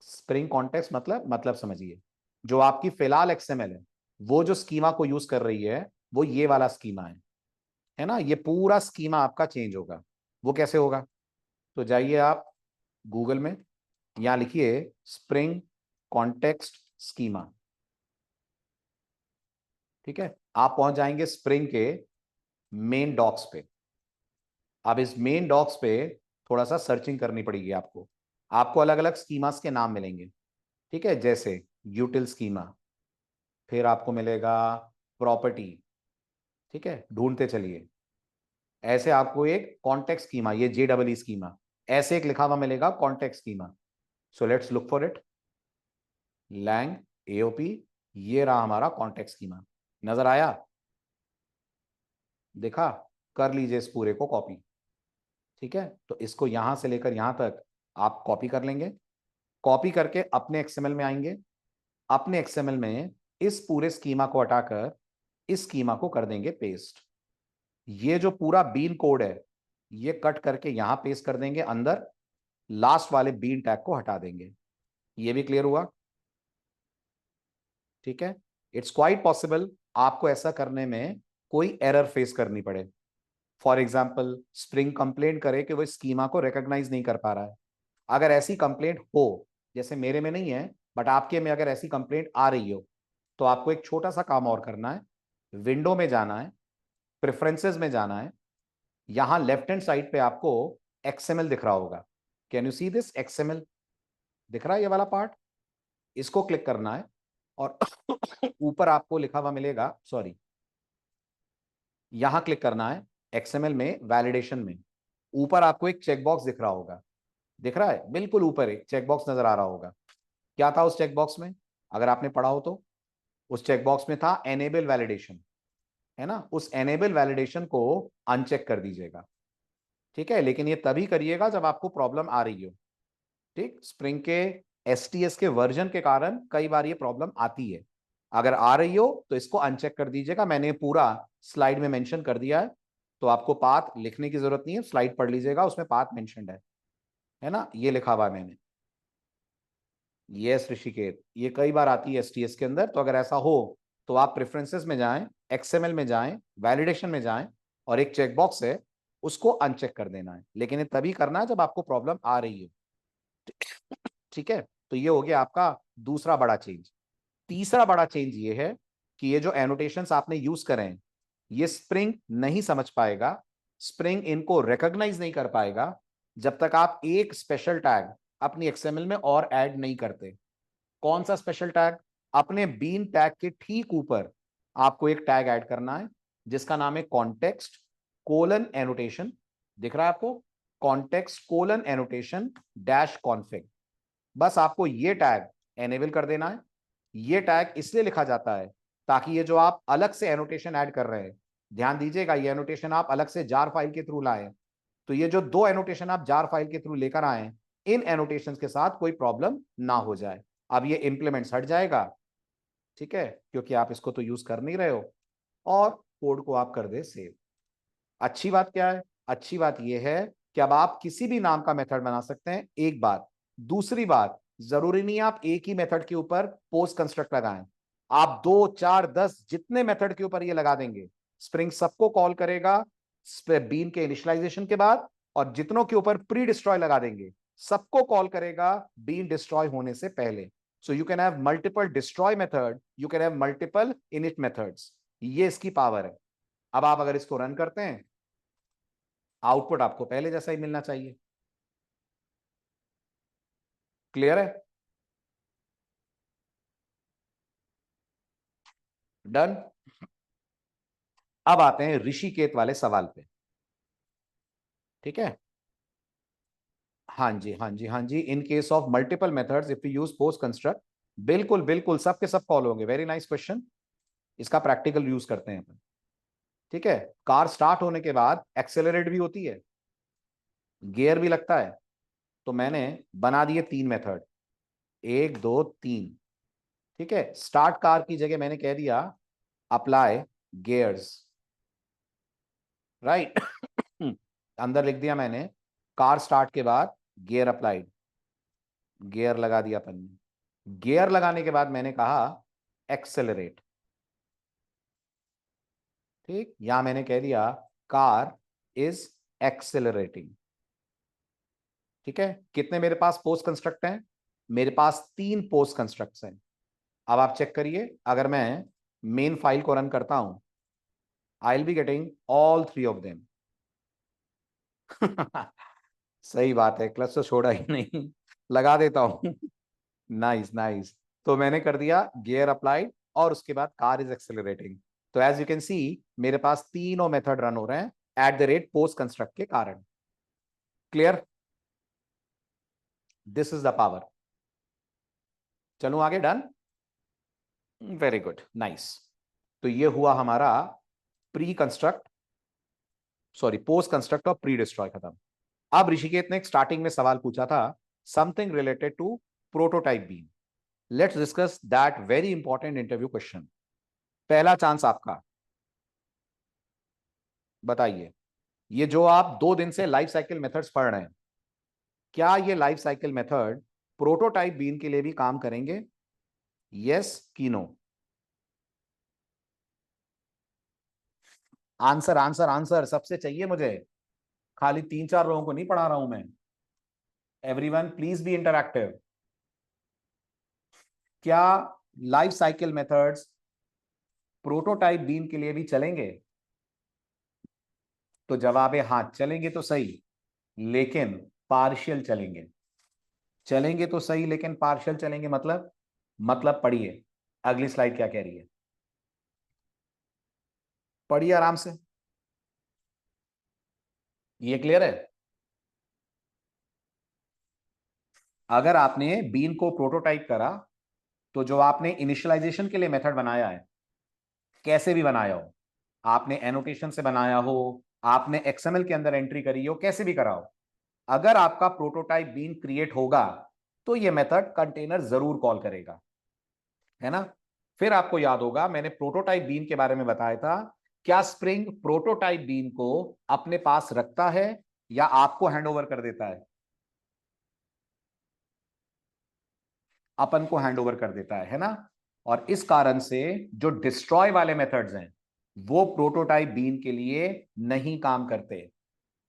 स्प्रिंग कॉन्टेक्स्ट मतलब समझिए, जो आपकी फिलहाल एक्सएमएल है वो जो स्कीमा को यूज कर रही है वो ये वाला स्कीमा है ना। ये पूरा स्कीमा आपका चेंज होगा। वो कैसे होगा? तो जाइए आप गूगल में, यहां लिखिए स्प्रिंग कॉन्टेक्स्ट स्कीमा। ठीक है, आप पहुंच जाएंगे स्प्रिंग के मेन डॉक्स पे। अब इस मेन डॉक्स पे थोड़ा सा सर्चिंग करनी पड़ेगी आपको। आपको अलग अलग स्कीमास के नाम मिलेंगे। ठीक है, जैसे यूटिल स्कीमा, फिर आपको मिलेगा प्रॉपर्टी। ठीक है, ढूंढते चलिए। ऐसे आपको एक कॉन्टेक्स्ट स्कीमा, ये JEE स्कीमा, ऐसे एक लिखा हुआ मिलेगा context schema. So let's look for it. Lang AOP, ये रहा हमारा कॉन्टेक्स्ट स्कीमा। नजर आया? देखा? कर लीजिए इस पूरे को कॉपी। ठीक है, तो इसको यहां से लेकर यहां तक आप कॉपी कर लेंगे। कॉपी करके अपने एक्सएमएल में आएंगे। अपने एक्सएमएल में इस पूरे स्कीमा को हटाकर इस स्कीमा को कर देंगे पेस्ट। ये जो पूरा बीन कोड है ये कट करके यहां पेस्ट कर देंगे अंदर, लास्ट वाले बीन टैग को हटा देंगे। ये भी क्लियर हुआ? ठीक है, इट्स क्वाइट पॉसिबल आपको ऐसा करने में कोई एरर फेस करनी पड़े। फॉर एग्जाम्पल स्प्रिंग कंप्लेंट करे कि वो स्कीमा को रिकॉग्नाइज नहीं कर पा रहा है। अगर ऐसी कंप्लेंट हो, जैसे मेरे में नहीं है बट आपके में अगर ऐसी कंप्लेंट आ रही हो, तो आपको एक छोटा सा काम और करना है। विंडो में जाना है, प्रेफरेंसेस में जाना है। यहां लेफ्ट हैंड साइड पे आपको XML दिख रहा होगा। Can you see this XML? दिख रहा है ये वाला पार्ट? इसको क्लिक करना है और ऊपर आपको लिखा हुआ मिलेगा, सॉरी, यहां क्लिक करना है XML में वैलिडेशन में। ऊपर आपको एक चेकबॉक्स दिख रहा होगा। दिख रहा है? बिल्कुल ऊपर एक चेकबॉक्स नजर आ रहा होगा। क्या था उस चेकबॉक्स में? अगर आपने पढ़ा हो तो उस चेकबॉक्स में था एनेबल वैलिडेशन, है ना। उस एनेबल वैलिडेशन को अनचेक कर दीजिएगा। ठीक है, लेकिन ये तभी करिएगा जब आपको प्रॉब्लम आ रही हो। ठीक, स्प्रिंग के STS के वर्जन के कारण कई बार ये प्रॉब्लम आती है। अगर आ रही हो तो इसको अनचेक कर दीजिएगा। मैंने पूरा स्लाइड में मेंशन कर दिया है, तो आपको पाथ लिखने की जरूरत नहीं है, स्लाइड पढ़ लीजिएगा, उसमें पाथ मेंशनड है ना, ये लिखा हुआ है मैंने। यस ऋषिकेत, ये कई बार आती है STS के अंदर। तो अगर ऐसा हो तो आप प्रेफरेंसेस में जाएं, XML में जाएं, वैलिडेशन में जाएं, और एक चेकबॉक्स है उसको अनचेक कर देना है। लेकिन ये तभी करना है जब आपको प्रॉब्लम आ रही है। ठीक है, तो ये हो गया आपका दूसरा बड़ा चेंज। तीसरा बड़ा चेंज ये है कि ये जो एनोटेशंस आपने यूज करे हैं ये स्प्रिंग नहीं समझ पाएगा, स्प्रिंग इनको रिकॉग्नाइज नहीं कर पाएगा जब तक आप एक स्पेशल टैग अपनी XML में और ऐड नहीं करते। कौन सा स्पेशल टैग? अपने बीन टैग के ठीक ऊपर आपको एक टैग ऐड करना है जिसका नाम है कॉन्टेक्स्ट कोलन एनोटेशन। दिख रहा है आपको? Context colon annotation dash config. बस आपको ये टैग एनेबल कर देना है। ये टैग इसलिए लिखा जाता है ताकि ये जो आप अलग से एनोटेशन ऐड कर रहे हैं, ध्यान दीजिएगा, ये एनोटेशन आप अलग से जार फाइल के थ्रू लाए, तो ये जो दो एनोटेशन आप जार फाइल के थ्रू लेकर आए, इन एनोटेशन के साथ कोई प्रॉब्लम ना हो जाए। अब ये इंप्लीमेंट हट जाएगा। ठीक है, क्योंकि आप इसको तो यूज कर नहीं रहे हो, और कोड को आप कर दे सेव। अच्छी बात क्या है? अच्छी बात यह है कि अब आप किसी भी नाम का मेथड बना सकते हैं, एक बात। दूसरी बात, जरूरी नहीं आप एक ही मेथड के ऊपर पोस्ट कंस्ट्रक्ट लगाएं। आप 2 4 10 जितने मेथड के ऊपर ये लगा देंगे, स्प्रिंग सबको कॉल करेगा बीन के इनिशियलाइजेशन के बाद, और जितनों के ऊपर प्री डिस्ट्रॉय लगा देंगे सबको कॉल करेगा बीन डिस्ट्रॉय होने से पहले। So you can have multiple destroy method, you can have multiple init methods. ये इसकी पावर है। अब आप अगर इसको रन करते हैं, आउटपुट आपको पहले जैसा ही मिलना चाहिए। क्लियर है? डन। अब आते हैं ऋषिकेत वाले सवाल पे। ठीक है, हाँ जी, हाँ जी, हाँ जी। In case of multiple methods if you use post construct, बिल्कुल बिल्कुल सबके सब फॉलो होंगे। Very nice question. इसका प्रैक्टिकल यूज करते हैं अपन। ठीक है, कार स्टार्ट होने के बाद एक्सेलरेट भी होती है, गियर भी लगता है। तो मैंने बना दिए तीन मेथड, एक दो तीन। ठीक है, स्टार्ट कार की जगह मैंने कह दिया अप्लाई गियर्स, राइट। अंदर लिख दिया मैंने कार स्टार्ट के बाद गियर अप्लाइड, गियर लगा दिया अपन ने। गियर लगाने के बाद मैंने कहा एक्सेलरेट। ठीक, यहां मैंने कह दिया कार इज एक्सेलरेटिंग। ठीक है, कितने मेरे पास पोस्ट कंस्ट्रक्ट हैं? मेरे पास तीन पोस्ट कंस्ट्रक्ट्स हैं। अब आप चेक करिए, अगर मैं मेन फाइल को रन करता हूं, I will be getting all three of them. सही बात है, क्लच तो छोड़ा ही नहीं। लगा देता हूं। Nice nice. तो मैंने कर दिया गियर अप्लाइड और उसके बाद कार इज एक्सेलरेटिंग। तो एज यू कैन सी मेरे पास तीनों मेथड रन हो रहे हैं eight the rate post construct के कारण। Clear? This is the power. चलो आगे। Done, very good, nice. तो ये हुआ हमारा pre construct, sorry post construct और प्री डिस्ट्रॉय खत्म। अब ऋषिकेत ने स्टार्टिंग में सवाल पूछा था something related to prototype bean. Let's discuss that very important interview question. पहला चांस आपका, बताइए ये जो आप 2 दिन से लाइफ साइकिल मेथड्स पढ़ रहे हैं, क्या ये life cycle method prototype bean के लिए भी काम करेंगे? यस कि नो? आंसर आंसर आंसर सबसे चाहिए मुझे। खाली 3-4 लोगों को नहीं पढ़ा रहा हूं मैं। Everyone please be interactive. क्या life cycle methods prototype bean के लिए भी चलेंगे? तो जवाब है हाँ, चलेंगे तो सही, लेकिन पार्शियल चलेंगे। चलेंगे तो सही लेकिन पार्शियल चलेंगे मतलब पढ़िए अगली स्लाइड क्या कह रही है, पढ़िए आराम से। ये क्लियर है? अगर आपने बीन को प्रोटोटाइप करा, तो जो आपने इनिशियलाइजेशन के लिए मेथड बनाया है, कैसे भी बनाया हो, आपने एनोटेशन से बनाया हो, आपने एक्सएमएल के अंदर एंट्री करी हो, कैसे भी करा हो, अगर आपका प्रोटोटाइप बीन क्रिएट होगा तो ये मेथड कंटेनर जरूर कॉल करेगा, है ना? फिर आपको याद होगा मैंने प्रोटोटाइप बीन के बारे में बताया था। क्या स्प्रिंग प्रोटोटाइप बीन को अपने पास रखता है या आपको हैंडओवर कर देता है? अपन को हैंडओवर कर देता है ना? और इस कारण से जो डिस्ट्रॉय वाले मेथड्स हैं वो प्रोटोटाइप बीन के लिए नहीं काम करते।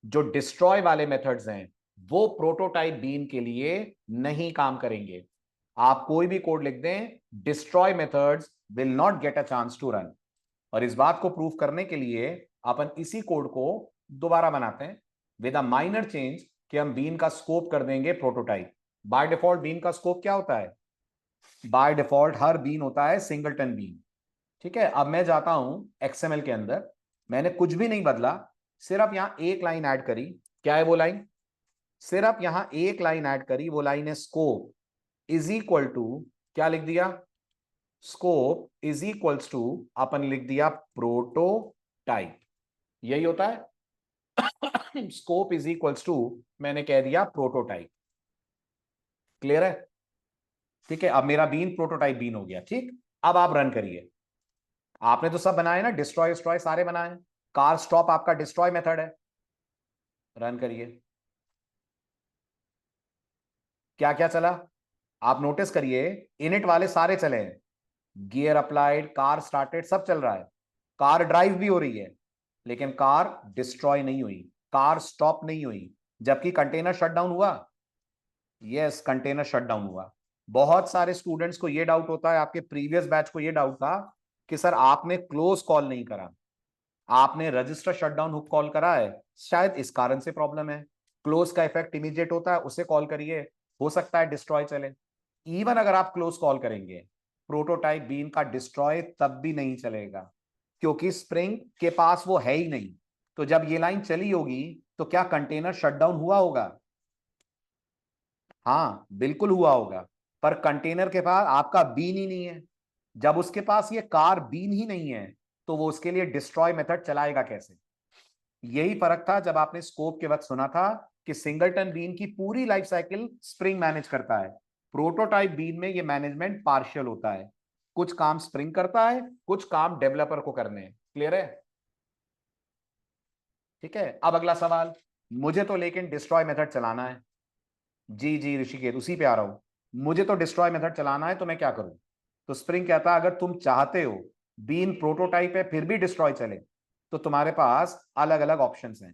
जो डिस्ट्रॉय वाले मेथड्स हैं वो प्रोटोटाइप बीन के लिए नहीं काम करेंगे। आप कोई भी कोड लिख दें, destroy methods will not get a chance to run. और इस बात को प्रूव करने के लिए अपन इसी कोड को दोबारा बनाते हैं विद अ माइनर चेंज कि हम बीन का स्कोप कर देंगे प्रोटोटाइप। बाय डिफॉल्ट बीन का स्कोप क्या होता है? बाय डिफॉल्ट हर बीन होता है सिंगलटन बीन। ठीक है, अब मैं जाता हूं एक्सएमएल के अंदर, मैंने कुछ भी नहीं बदला, सिर्फ यहां एक लाइन ऐड करी। क्या है वो लाइन? सिर्फ यहां एक लाइन ऐड करी, वो लाइन है स्कोप इज इक्वल टू, क्या लिख दिया? स्कोप इज इक्वल्स टू, अपन लिख दिया प्रोटोटाइप। यही होता है। स्कोप इज इक्वल्स टू, मैंने कह दिया प्रोटोटाइप। क्लियर है? ठीक है, अब मेरा बीन प्रोटोटाइप बीन हो गया। ठीक, अब आप रन करिए। आपने तो सब बनाए ना, डिस्ट्रॉय डिस्ट्रॉय सारे बनाए। कार स्टॉप आपका डिस्ट्रॉय मेथड है। रन करिए, क्या क्या चला आप नोटिस करिए। इनिट वाले सारे चले हैं, गियर अप्लाइड, कार स्टार्टेड, सब चल रहा है। कार ड्राइव भी हो रही है, लेकिन कार डिस्ट्रॉय नहीं हुई, कार स्टॉप नहीं हुई। जबकि कंटेनर शटडाउन हुआ। यस, कंटेनर शटडाउन हुआ। बहुत सारे स्टूडेंट्स को यह डाउट होता है, आपके प्रीवियस बैच को यह डाउट था कि सर आपने क्लोज कॉल नहीं करा। आपने रजिस्टर शटडाउन हुक कॉल करा है, शायद इस कारण से प्रॉब्लम है। क्लोज का इफेक्ट इमीडिएट होता है, उसे कॉल करिए, हो सकता है डिस्ट्रॉय चले। इवन अगर आप क्लोज कॉल करेंगे, प्रोटोटाइप बीन का डिस्ट्रॉय तब भी नहीं चलेगा, क्योंकि स्प्रिंग के पास वो है ही नहीं। तो जब ये लाइन चली होगी तो क्या कंटेनर शटडाउन हुआ होगा? हाँ बिल्कुल हुआ होगा, पर कंटेनर के पास आपका बीन ही नहीं है। जब उसके पास ये कार बीन ही नहीं है, तो वो उसके लिए डिस्ट्रॉय मेथड चलाएगा कैसे? यही फर्क था जब आपने स्कोप के वक्त सुना था कि सिंगलटन बीन की पूरी लाइफ साइकिल स्प्रिंग मैनेज करता है। प्रोटोटाइप बीन में ये मैनेजमेंट पार्शियल होता है, कुछ काम स्प्रिंग करता है, कुछ काम डेवलपर को करने हैं। क्लियर है? ठीक है, अब अगला सवाल। मुझे तो लेकिन डिस्ट्रॉय मेथड चलाना है। जी जी ऋषिकेश, उसी पे आ रहा हूं। मुझे तो डिस्ट्रॉय मेथड चलाना है, तो मैं क्या करूं? तो स्प्रिंग कहता है अगर तुम चाहते हो बीन प्रोटोटाइप है फिर भी डिस्ट्रॉय चले, तो तुम्हारे पास अलग अलग ऑप्शंस हैं।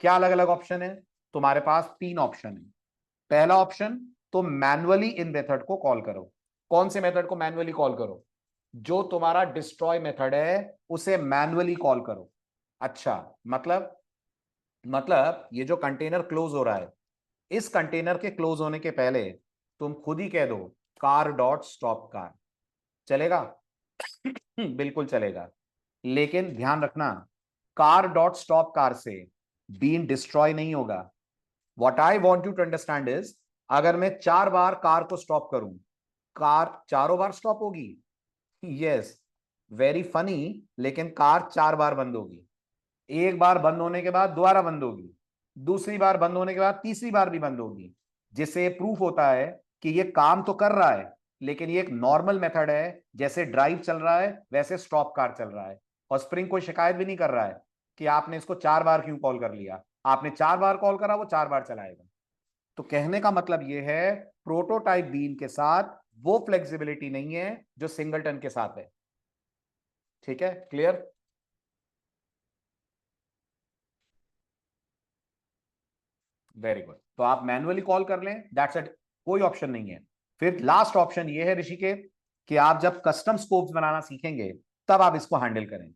क्या अलग अलग ऑप्शन है? तुम्हारे पास तीन ऑप्शन है। पहला ऑप्शन, तुम मैन्युअली इन मेथड को कॉल करो। कौन से मेथड को मैन्युअली कॉल करो? जो तुम्हारा डिस्ट्रॉय मेथड है उसे मैन्युअली कॉल करो। अच्छा, मतलब ये जो कंटेनर क्लोज हो रहा है, इस कंटेनर के क्लोज होने के पहले तुम खुद ही कह दो कार डॉट स्टॉप कार। चलेगा? बिल्कुल चलेगा। लेकिन ध्यान रखना, कार डॉट स्टॉप कार से बीन डिस्ट्रॉय नहीं होगा। What I want you to understand is, अगर मैं 4 बार कार को स्टॉप करूं, कार चारों बार स्टॉप होगी? Yes, very funny. लेकिन कार 4 बार बंद होगी। एक बार बंद होने के बाद दोबारा बंद होगी, दूसरी बार बंद होने के बाद तीसरी बार भी बंद होगी, जिससे प्रूफ होता है कि ये काम तो कर रहा है, लेकिन ये एक नॉर्मल मेथड है। जैसे ड्राइव चल रहा है वैसे स्टॉप कार चल रहा है। और स्प्रिंग कोई शिकायत भी नहीं कर रहा है कि आपने इसको 4 बार क्यों कॉल कर लिया। आपने 4 बार कॉल करा, वो 4 बार चलाएगा। तो कहने का मतलब ये है, प्रोटोटाइप बीन के साथ वो फ्लेक्सिबिलिटी नहीं है जो सिंगलटन के साथ है। ठीक है, क्लियर? Very good. तो आप मैन्युअली कॉल कर लें, दैट्स इट, कोई ऑप्शन नहीं है। फिर लास्ट ऑप्शन ये है ऋषिकेश, कि आप जब कस्टम स्कोप्स बनाना सीखेंगे तब आप इसको हैंडल करें।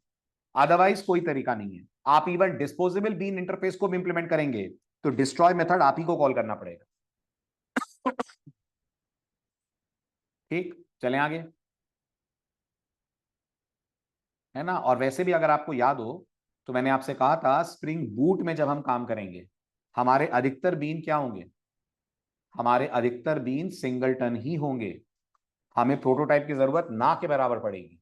अदरवाइज कोई तरीका नहीं है। आप इवन डिस्पोजेबल बीन इंटरफेस को भी इंप्लीमेंट करेंगे तो डिस्ट्रॉय मेथड आप ही को कॉल करना पड़ेगा। ठीक, चलें आगे। है ना? और वैसे भी अगर आपको याद हो, तो मैंने आपसे कहा था स्प्रिंग बूट में जब हम काम करेंगे, हमारे अधिकतर बीन क्या होंगे? हमारे अधिकतर बीन सिंगलटन ही होंगे। हमें प्रोटोटाइप की जरूरत ना के बराबर पड़ेगी।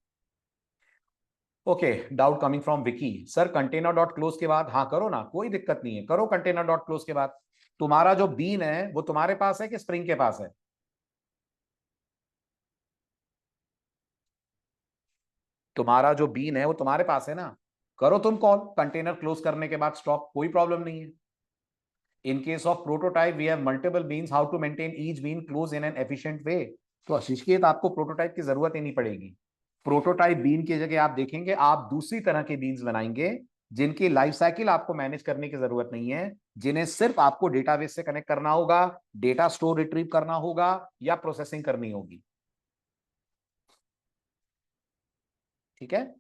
Okay, doubt coming from Vicky, sir container dot close के बाद, हाँ करो ना, कोई दिक्कत नहीं है, करो कंटेनर डॉट क्लोज के बाद। तुम्हारा जो बीन है वो तुम्हारे पास है कि स्प्रिंग के पास है? तुम्हारा जो बीन है वो तुम्हारे पास है ना? करो तुम कॉल कंटेनर क्लोज करने के बाद स्टॉप, कोई प्रॉब्लम नहीं है। In case of prototype we have multiple beans, how to maintain each bean close in an efficient way. तो अशिष्केत आपको प्रोटोटाइप की जरूरत ही नहीं पड़ेगी। प्रोटोटाइप बीन की जगह आप देखेंगे आप दूसरी तरह के बीन्स बनाएंगे, जिनकी लाइफ साइकिल आपको मैनेज करने की जरूरत नहीं है, जिन्हें सिर्फ आपको डेटाबेस से कनेक्ट करना होगा, डेटा स्टोर रिट्रीव करना होगा या प्रोसेसिंग करनी होगी। ठीक है,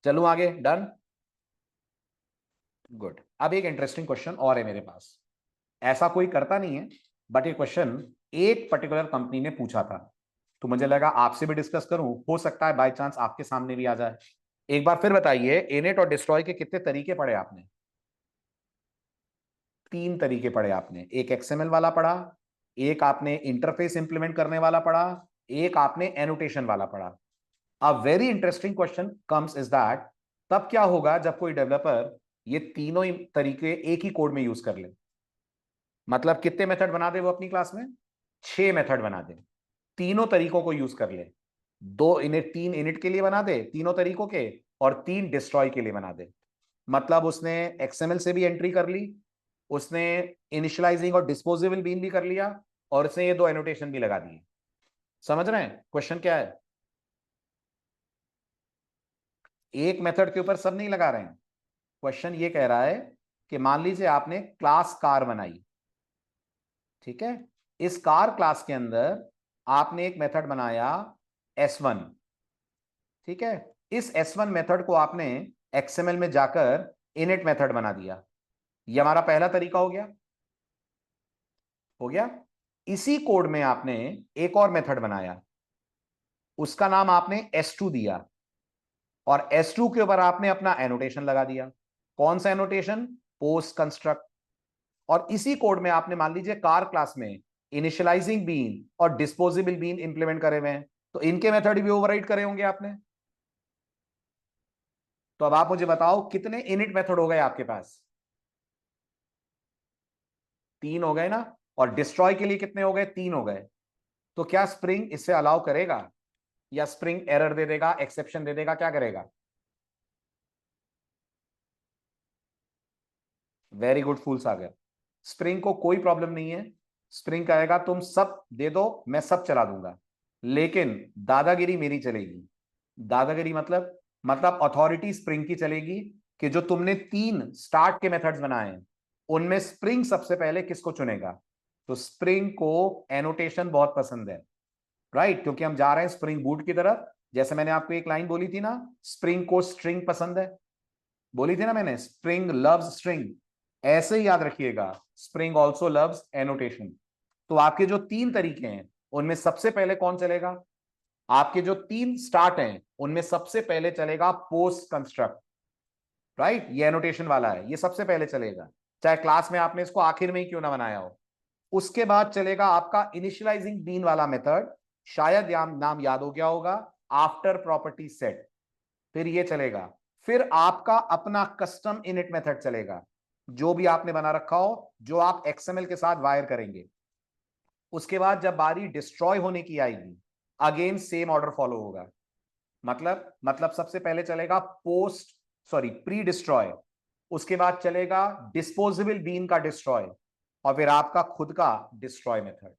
चलूं आगे? Done, good. अब एक इंटरेस्टिंग क्वेश्चन और है मेरे पास। ऐसा कोई करता नहीं है, बट ये क्वेश्चन एक पर्टिकुलर कंपनी ने पूछा था, तो मुझे लगा आपसे भी डिस्कस करूं, हो सकता है बाय चांस आपके सामने भी आ जाए। एक बार फिर बताइए, इनेट और डिस्ट्रॉय के कितने तरीके पढ़े आपने? 3 तरीके पढ़े आपने। एक एक्सएमएल वाला पढ़ा, एक आपने इंटरफेस इंप्लीमेंट करने वाला पढ़ा, एक आपने एनोटेशन वाला पढ़ा। A very interesting question comes is that, तब क्या होगा जब कोई डेवलपर ये तीनों ही तरीके एक ही कोड में यूज कर ले? मतलब कितने मेथड बना दे वो अपनी क्लास में? 6 मेथड बना दे, तीनों तरीकों को यूज कर ले। 2 इनिट, 3 इनिट के लिए बना दे तीनों तरीकों के, और 3 डिस्ट्रॉय के लिए बना दे। मतलब उसने एक्सएमएल से भी एंट्री कर ली, उसने इनिशियलाइजिंग और डिस्पोजेबल बीन भी कर लिया, और उसने ये 2 एनोटेशन भी लगा दिए। समझ रहे हैं क्वेश्चन क्या है? एक मेथड के ऊपर सब नहीं लगा रहे हैं। क्वेश्चन ये कह रहा है कि मान लीजिए आपने क्लास कार बनाई, ठीक है? इस कार क्लास के अंदर आपने एक मेथड बनाया S1, ठीक है? इस S1 मेथड को आपने XML में जाकर इनिट मेथड बना दिया। ये हमारा पहला तरीका हो गया। इसी कोड में आपने एक और मेथड बनाया, उसका नाम आपने S2 दिया, और S2 के ऊपर आपने अपना एनोटेशन लगा दिया। कौन सा एनोटेशन? Post construct. और इसी कोड में आपने मान लीजिए कार क्लास में इनिशियलाइजिंग बीन और डिस्पोजेबल बीन इंप्लीमेंट करे हुए हैं, तो इनके मेथड भी ओवरराइड करे होंगे आपने। तो अब आप मुझे बताओ कितने इनिट मेथड हो गए आपके पास? 3 हो गए ना। और डिस्ट्रॉय के लिए कितने हो गए? 3 हो गए। तो क्या स्प्रिंग इससे अलाउ करेगा, या स्प्रिंग एरर दे देगा, एक्सेप्शन दे देगा, क्या करेगा? वेरी गुड फूल सागर। स्प्रिंग को कोई प्रॉब्लम नहीं है। स्प्रिंग कहेगा तुम सब दे दो, मैं सब चला दूंगा, लेकिन दादागिरी मेरी चलेगी। दादागिरी मतलब अथॉरिटी स्प्रिंग की चलेगी कि जो तुमने 3 स्टार्ट के मेथड्स बनाए हैं उनमें स्प्रिंग सबसे पहले किसको चुनेगा। तो स्प्रिंग को एनोटेशन बहुत पसंद है, राइट, क्योंकि हम जा रहे हैं स्प्रिंग बूट की तरफ। जैसे मैंने आपको एक लाइन बोली थी ना, स्प्रिंग को स्ट्रिंग पसंद है, बोली थी ना मैंने, स्प्रिंग लव्स स्ट्रिंग। ऐसे ही याद रखिएगा, स्प्रिंग ऑल्सो लव्स एनोटेशन। तो आपके जो 3 तरीके हैं उनमें सबसे पहले कौन चलेगा? आपके जो 3 स्टार्ट हैं उनमें सबसे पहले चलेगा पोस्ट कंस्ट्रक्ट, राइट। ये एनोटेशन वाला है, ये सबसे पहले चलेगा, चाहे क्लास में आपने इसको आखिर में ही क्यों ना बनाया हो। उसके बाद चलेगा आपका इनिशियलाइजिंग बीन वाला मेथड, शायद नाम याद हो गया होगा, आफ्टर प्रॉपर्टी सेट। फिर ये चलेगा। फिर आपका अपना कस्टम इनिट मेथड चलेगा, जो भी आपने बना रखा हो, जो आप XML के साथ वायर करेंगे। उसके बाद जब बारी डिस्ट्रॉय होने की आएगी, अगेन सेम ऑर्डर फॉलो होगा। मतलब सबसे पहले चलेगा प्री डिस्ट्रॉय, उसके बाद चलेगा डिस्पोजेबल बीन का डिस्ट्रॉय, और फिर आपका खुद का डिस्ट्रॉय मेथड।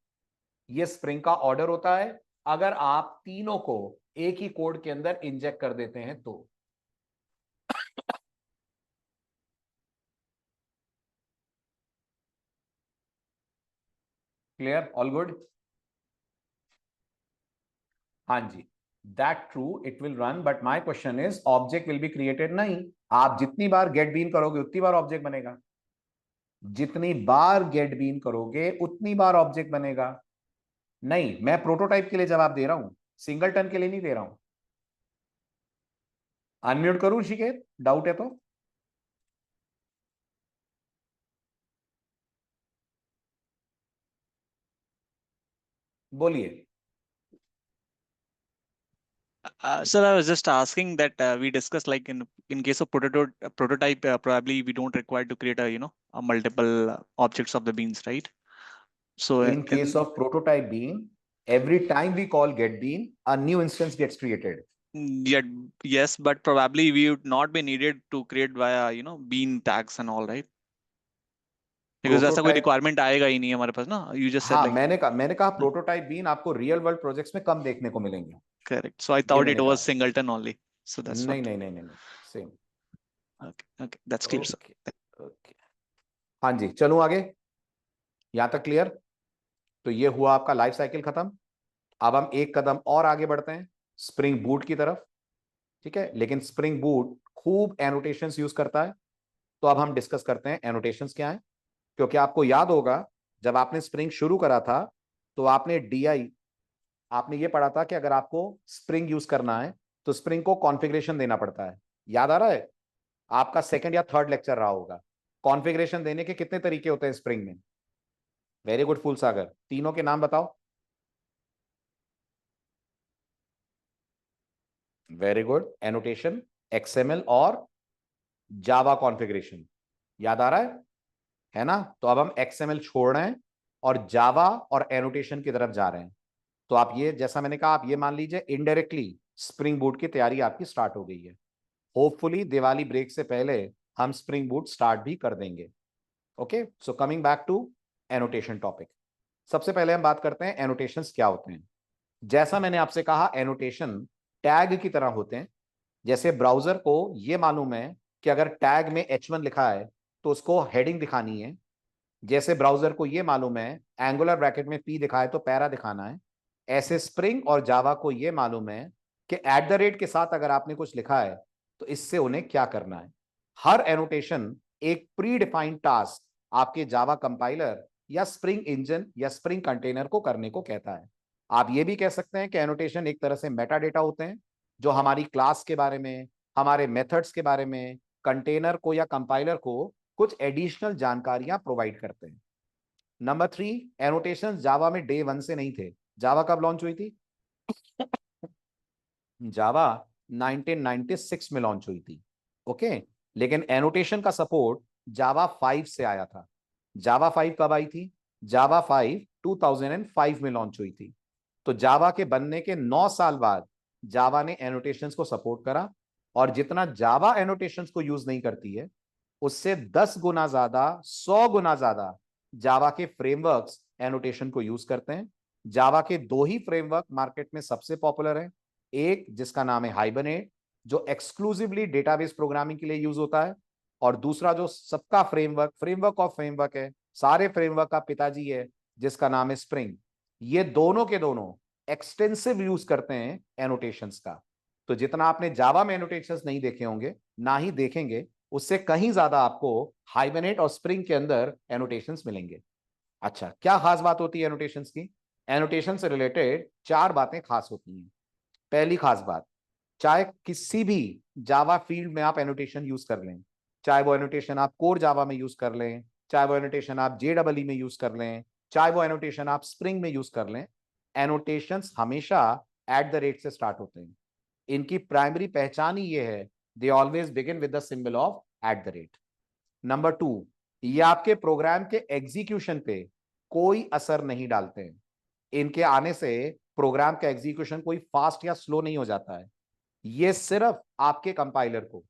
ये स्प्रिंग का ऑर्डर होता है, अगर आप तीनों को एक ही कोड के अंदर इंजेक्ट कर देते हैं तो। क्लियर? All good? हाँ जी, that true, it will run, but my question is object will be created? नहीं, आप जितनी बार गेट बीन करोगे उतनी बार ऑब्जेक्ट बनेगा। जितनी बार गेट बीन करोगे उतनी बार ऑब्जेक्ट बनेगा। नहीं, मैं प्रोटोटाइप के लिए जवाब दे रहा हूं, सिंगलटन के लिए नहीं दे रहा हूं। अनम्यूट करूं ऋषिकेत, डाउट है तो? बोलिए। Sir, I was just asking that we discussed like in case of prototype, probably we don't require to create a multiple objects of the beans, right? So In case of prototype bean, every time we call get bean, a new instance gets created. yeah, yes, but probably we would not be needed to create via bean tags and all, right? Because ऐसा कोई prototype, requirement आएगा ही नहीं हमारे पास ना. You just said हाँ, like मैंने कहा prototype been आपको रियल वर्ल्ड प्रोजेक्ट्स में कम देखने को मिलेंगे। correct. So I ये thought it मैंने was कहा। singleton only. So that's नहीं what. नहीं नहीं नहीं नहीं, same. Okay, okay, that's clear, sir. Okay, okay. हाँ जी, चलूं आगे, यहां तक क्लियर? तो ये हुआ आपका लाइफ साइकिल खत्म। अब हम एक कदम और आगे बढ़ते हैं स्प्रिंग बूट की तरफ, ठीक है, लेकिन स्प्रिंग बूट खूब एनोटेशंस यूज करता है। तो अब हम डिस्कस करते हैं एनोटेशंस क्या है, क्योंकि आपको याद होगा जब आपने स्प्रिंग शुरू करा था तो आपने DI, आपने ये पढ़ा था कि अगर आपको स्प्रिंग यूज करना है तो स्प्रिंग को कॉन्फ़िगरेशन देना पड़ता है। याद आ रहा है? आपका सेकंड या थर्ड लेक्चर रहा होगा। कॉन्फ़िगरेशन देने के कितने तरीके होते हैं स्प्रिंग में? वेरी गुड फूल सागर, तीनों के नाम बताओ। वेरी गुड, एनोटेशन, XML और जावा कॉन्फ़िगरेशन। याद आ रहा है ना? तो अब हम XML छोड़ रहे हैं और जावा और एनोटेशन की तरफ जा रहे हैं। तो आप ये, जैसा मैंने कहा, आप ये मान लीजिए इनडायरेक्टली स्प्रिंग बूट की तैयारी आपकी स्टार्ट हो गई है। होपफुली दिवाली ब्रेक से पहले हम स्प्रिंग बूट स्टार्ट भी कर देंगे। Okay, so coming back to annotation topic. सबसे पहले हम बात करते हैं एनोटेशंस क्या होते हैं। जैसा मैंने आपसे कहा, एनोटेशन टैग की तरह होते हैं। जैसे ब्राउजर को ये मालूम है कि अगर टैग में H1 लिखा है तो उसको हेडिंग दिखानी है। जैसे ब्राउजर को ये मालूम है एंगुलर ब्रैकेट में P दिखा है तो पैरा दिखाना है। ऐसे स्प्रिंग और जावा को ये मालूम है कि एट द रेट के साथ अगर आपने कुछ लिखा है तो इससे उन्हें क्या करना है। हर एनोटेशन एक प्री डिफाइंड टास्क आपके जावा कंपाइलर या स्प्रिंग इंजन या स्प्रिंग कंटेनर को करने को कहता है। आप ये भी कह सकते हैं कि एनोटेशन एक तरह से मेटा डेटा होते हैं जो हमारी क्लास के बारे में, हमारे मेथड्स के बारे में, कंटेनर को या कंपाइलर को कुछ एडिशनल जानकारियां प्रोवाइड करते हैं। नंबर 3, एनोटेशन जावा में डे 1 से नहीं थे। जावा कब लॉन्च हुई थी? जावा 1996 में लॉन्च हुई थी। ओके, लेकिन एनोटेशन का सपोर्ट जावा 5 से आया था। जावा 5 कब आई थी? जावा 5 2005 में लॉन्च हुई थी। तो जावा के बनने के 9 साल बाद जावा ने एनोटेशंस को सपोर्ट करा, और जितना जावा एनोटेशंस को यूज नहीं करती है उससे 10 गुना ज्यादा, 100 गुना ज्यादा जावा के फ्रेमवर्क्स एनोटेशन को यूज करते हैं। जावा के 2 ही फ्रेमवर्क मार्केट में सबसे पॉपुलर है। एक जिसका नाम है हाइबरनेट, जो एक्सक्लूसिवली डेटाबेस प्रोग्रामिंग के लिए यूज होता है, और दूसरा जो सबका फ्रेमवर्क, फ्रेमवर्क ऑफ फ्रेमवर्क है, सारे फ्रेमवर्क का पिताजी है, जिसका नाम है स्प्रिंग। ये दोनों के दोनों एक्सटेंसिव यूज करते हैं एनोटेशंस का। तो जितना आपने जावा में एनोटेशंस नहीं देखे होंगे, ना ही देखेंगे, उससे कहीं ज्यादा आपको हाइबरनेट और स्प्रिंग के अंदर एनोटेशंस मिलेंगे। अच्छा, क्या खास बात होती है एनोटेशंस की? एनोटेशन से रिलेटेड 4 बातें खास होती हैं। पहली खास बात, चाहे किसी भी जावा फील्ड में आप एनोटेशन यूज कर लें, चाहे वो एनोटेशन आप कोर जावा में यूज कर लें, चाहे वो एनोटेशन आप JEE में यूज कर लें, चाहे वो एनोटेशन आप स्प्रिंग में यूज कर लें, एनोटेशंस हमेशा एट द रेट से स्टार्ट होते हैं। इनकी प्राइमरी पहचान ही ये है, they always begin with the symbol of eight the rate. Number 2, ये आपके प्रोग्राम के एग्जीक्यूशन पे कोई असर नहीं डालते हैं। इनके आने से प्रोग्राम का एग्जीक्यूशन कोई फास्ट या स्लो नहीं हो जाता है। ये सिर्फ आपके कंपाइलर को,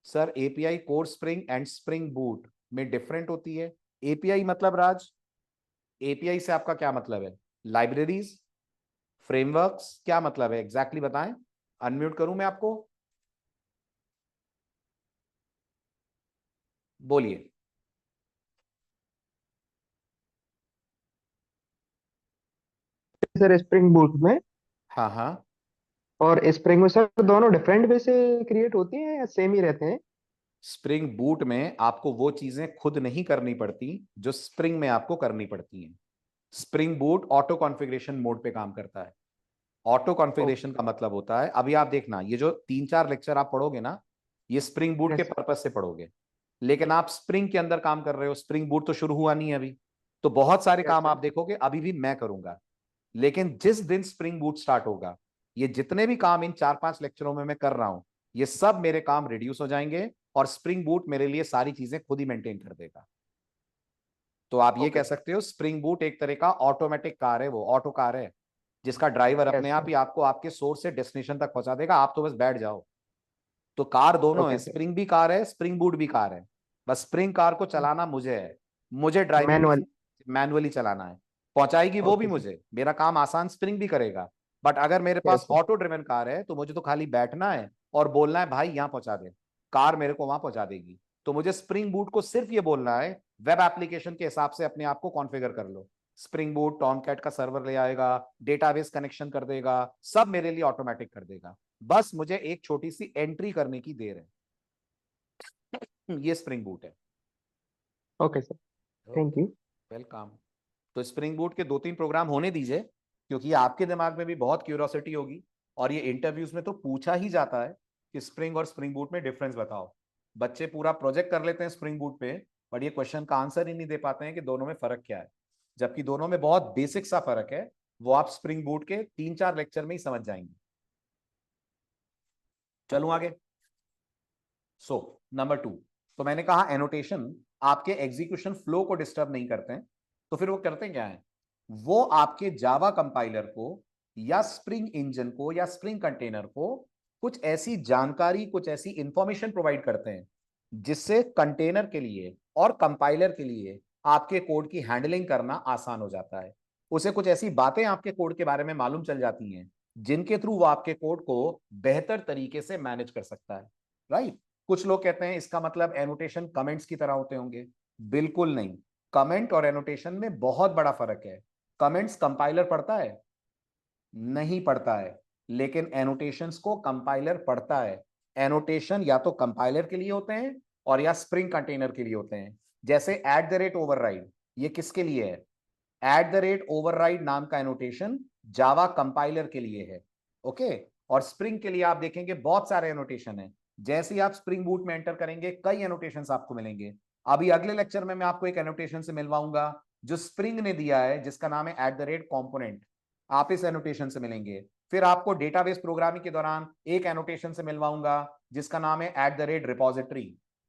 sir API core spring and spring boot में डिफरेंट होती है। एपीआई मतलब राज, एपीआई से आपका क्या मतलब है? लाइब्रेरीज, फ्रेमवर्क्स, क्या मतलब है एग्जैक्टली बताएं। अनम्यूट करूं मैं आपको, बोलिए। सर स्प्रिंग बूट में हाँ हाँ, और स्प्रिंग में सर दोनों डिफरेंट वे से क्रिएट होती हैं या सेम ही रहते हैं? स्प्रिंग बूट में आपको वो चीजें खुद नहीं करनी पड़ती जो स्प्रिंग में आपको करनी पड़ती हैं। Spring boot auto configuration mode पे काम करता है। Auto okay. कॉन्फ़िगरेशन का मतलब होता है, अभी आप देखना, ये जो 3-4 लेक्चर आप पढ़ोगे ना, ये स्प्रिंग बूट के यस। पर्पस से पढ़ोगे। लेकिन आप स्प्रिंग के अंदर काम कर रहे हो, स्प्रिंग बूट तो शुरू हुआ नहीं है अभी, तो बहुत सारे यस काम सर। आप देखोगे अभी भी मैं करूंगा। लेकिन जिस दिन स्प्रिंग बूट स्टार्ट होगा, ये जितने भी काम इन 4-5 लेक्चरों में मैं कर रहा हूं, ये सब मेरे काम रिड्यूस हो जाएंगे, और स्प्रिंग बूट मेरे लिए सारी चीजें खुद ही मेंटेन कर देगा। तो आप ये ओके कह सर। सकते हो स्प्रिंग बूट एक तरह का ऑटोमेटिक कार है, वो ऑटो कार है, जिसका ड्राइवर अपने यस आप सर। ही आपको आपके सोर्स से डेस्टिनेशन तक पहुंचा देगा, आप तो बस बैठ जाओ। तो कार दोनों है, ओके सर। स्प्रिंग भी कार है, स्प्रिंग बूट भी कार है। बस स्प्रिंग कार को चलाना मुझे है, मुझे ड्राइविंग मैनुअल। मैनुअली चलाना है। पहुंचाएगी वो भी ओके सर। मुझे, मेरा काम आसान स्प्रिंग भी करेगा। बट अगर मेरे पास yes sir. Auto driven car है तो मुझे तो खाली बैठना है और बोलना है भाई यहाँ पहुंचा दे, कार मेरे को वहां पहुंचा देगी। तो मुझे स्प्रिंग बूट को सिर्फ ये बोलना है, वेब एप्लीकेशन के हिसाब से अपने आप को कॉन्फ़िगर कर लो। स्प्रिंग बूट टॉमकैट का सर्वर ले आएगा, डेटाबेस कनेक्शन कर देगा, सब मेरे लिए ऑटोमेटिक कर देगा। बस मुझे एक छोटी सी एंट्री करने की देर है। ये स्प्रिंग बूट है। Okay sir. Thank you. Welcome. तो स्प्रिंग बूट के 2-3 प्रोग्राम होने दीजिए, क्योंकि आपके दिमाग में भी बहुत क्यूरियोसिटी होगी, और ये इंटरव्यूज में तो पूछा ही जाता है कि स्प्रिंग और स्प्रिंग बूट में डिफरेंस बताओ। बच्चे पूरा प्रोजेक्ट कर लेते हैं स्प्रिंग बूट पे, बट ये क्वेश्चन का आंसर ही नहीं दे पाते हैं कि दोनों में फर्क क्या है, जबकि दोनों में बहुत बेसिक सा फर्क है। वो आप स्प्रिंग बूट के 3-4 लेक्चर में ही समझ जाएंगे। चलूं आगे। सो नंबर 2, तो मैंने कहा एनोटेशन आपके एग्जीक्यूशन फ्लो को डिस्टर्ब नहीं करते हैं। तो फिर वो करते क्या है? वो आपके जावा कंपाइलर को या स्प्रिंग इंजन को या स्प्रिंग कंटेनर को कुछ ऐसी जानकारी, कुछ ऐसी इंफॉर्मेशन प्रोवाइड करते हैं जिससे कंटेनर के लिए और कंपाइलर के लिए आपके कोड की हैंडलिंग करना आसान हो जाता है। उसे कुछ ऐसी बातें आपके कोड के बारे में मालूम चल जाती हैं जिनके थ्रू वो आपके कोड को बेहतर तरीके से मैनेज कर सकता है। राइट? कुछ लोग कहते हैं इसका मतलब एनोटेशन कमेंट्स की तरह होते होंगे। बिल्कुल नहीं। कमेंट और एनोटेशन में बहुत बड़ा फर्क है। कमेंट्स कंपाइलर पढ़ता है? नहीं पढ़ता है। लेकिन एनोटेशंस को कंपाइलर पढ़ता है। एनोटेशन या तो कंपाइलर के लिए होते हैं और या स्प्रिंग कंटेनर के लिए होते हैं। जैसे @override, ये किसके लिए है? @override नाम का एनोटेशन जावा कंपाइलर के लिए है। ओके, और स्प्रिंग के लिए आप देखेंगे बहुत सारे एनोटेशन है। जैसे ही आप स्प्रिंग बूट में एंटर करेंगे कई एनोटेशंस आपको मिलेंगे। अभी अगले लेक्चर में मैं आपको एक एनोटेशन से मिलवाऊंगा जो स्प्रिंग ने दिया है, जिसका नाम है @component। आप इस एनोटेशन से मिलेंगे। फिर आपको डेटाबेस प्रोग्रामिंग के दौरान एक एनोटेशन से मिलवाऊंगा जिसका नाम है @repository।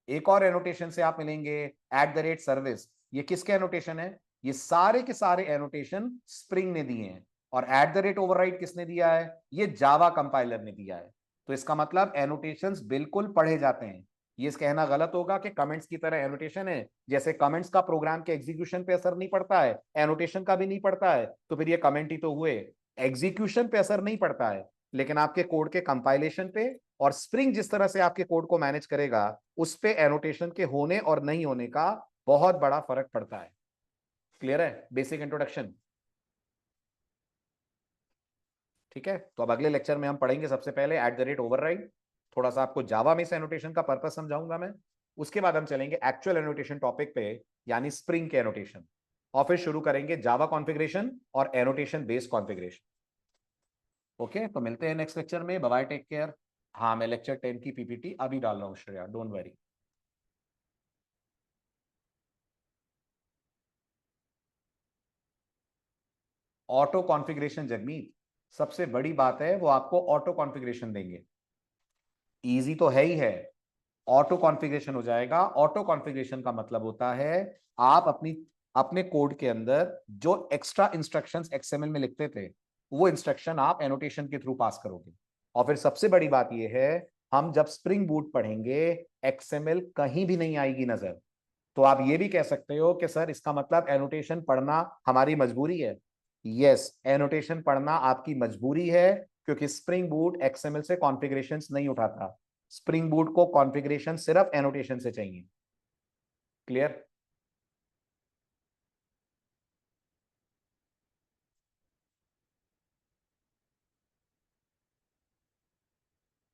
एक और एनोटेशन से आप मिलेंगे @service। ये किसके एनोटेशन है? ये सारे के सारे एनोटेशन स्प्रिंग ने दिए हैं। और @override किसने दिया है? ये जावा कंपाइलर ने दिया है। तो इसका मतलब एनोटेशंस बिल्कुल पढ़े जाते हैं। ये कहना गलत होगा कि कमेंट्स की तरह एनोटेशन है। जैसे कमेंट्स का प्रोग्राम के एग्जीक्यूशन पे असर नहीं पड़ता है, एनोटेशन का भी नहीं पड़ता है, तो फिर ये कमेंट ही तो हुए। एग्जीक्यूशन पे असर नहीं पड़ता है, लेकिन आपके कोड के कंपाइलेशन पे और स्प्रिंग जिस तरह से आपके कोड को मैनेज करेगा उस पे एनोटेशन के होने और नहीं होने का बहुत बड़ा फर्क पड़ता है। क्लियर है? Basic introduction. ठीक है, तो अब अगले लेक्चर में हम पढ़ेंगे सबसे पहले @override। थोड़ा सा आपको जावा में इस एनोटेशन का पर्पस समझाऊंगा मैं। उसके बाद हम चलेंगे एक्चुअल एनोटेशन टॉपिक पे, यानी स्प्रिंग के एनोटेशन। और फिर शुरू करेंगे जावा कॉन्फ़िगरेशन और एनोटेशन बेस्ड कॉन्फ़िगरेशन। ओके, तो मिलते हैं नेक्स्ट लेक्चर में। Bye, take care. हाँ, मैं लेक्चर 10 की पीपीटी अभी डाल रहा हूँ Shreya, don't worry. Auto configuration Jagmeet, सबसे बड़ी बात है वो आपको ऑटो कॉन्फ़िगरेशन देंगे। इजी तो है ही है, ऑटो कॉन्फ़िगरेशन हो जाएगा। ऑटो कॉन्फ़िगरेशन का मतलब होता है आप अपने कोड के अंदर जो एक्स्ट्रा इंस्ट्रक्शंस एक्सएमएल में लिखते थे वो इंस्ट्रक्शन आप एनोटेशन के थ्रू पास करोगे। और फिर सबसे बड़ी बात यह है, हम जब स्प्रिंग बूट पढ़ेंगे एक्सएमएल कहीं भी नहीं आएगी नजर। तो आप ये भी कह सकते हो कि सर इसका मतलब एनोटेशन पढ़ना हमारी मजबूरी है। यस, एनोटेशन पढ़ना आपकी मजबूरी है, क्योंकि स्प्रिंग बूट एक्सएमएल से कॉन्फ़िगरेशंस नहीं उठाता। स्प्रिंग बूट को कॉन्फ़िगरेशन सिर्फ एनोटेशन से चाहिए। क्लियर?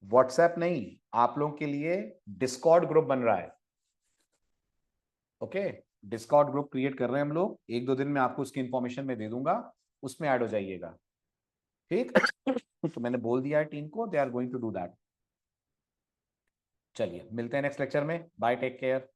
व्हाट्सएप नहीं, आप लोगों के लिए डिस्कॉर्ड ग्रुप बन रहा है। ओके, डिस्कॉर्ड ग्रुप क्रिएट कर रहे हैं हम लोग, 1-2 दिन में आपको उसकी इंफॉर्मेशन में दे दूंगा, उसमें ऐड हो जाइएगा। ठीक तो मैंने बोल दिया है टीम को, they are going to do that. चलिए मिलते हैं नेक्स्ट लेक्चर में। Bye, take care.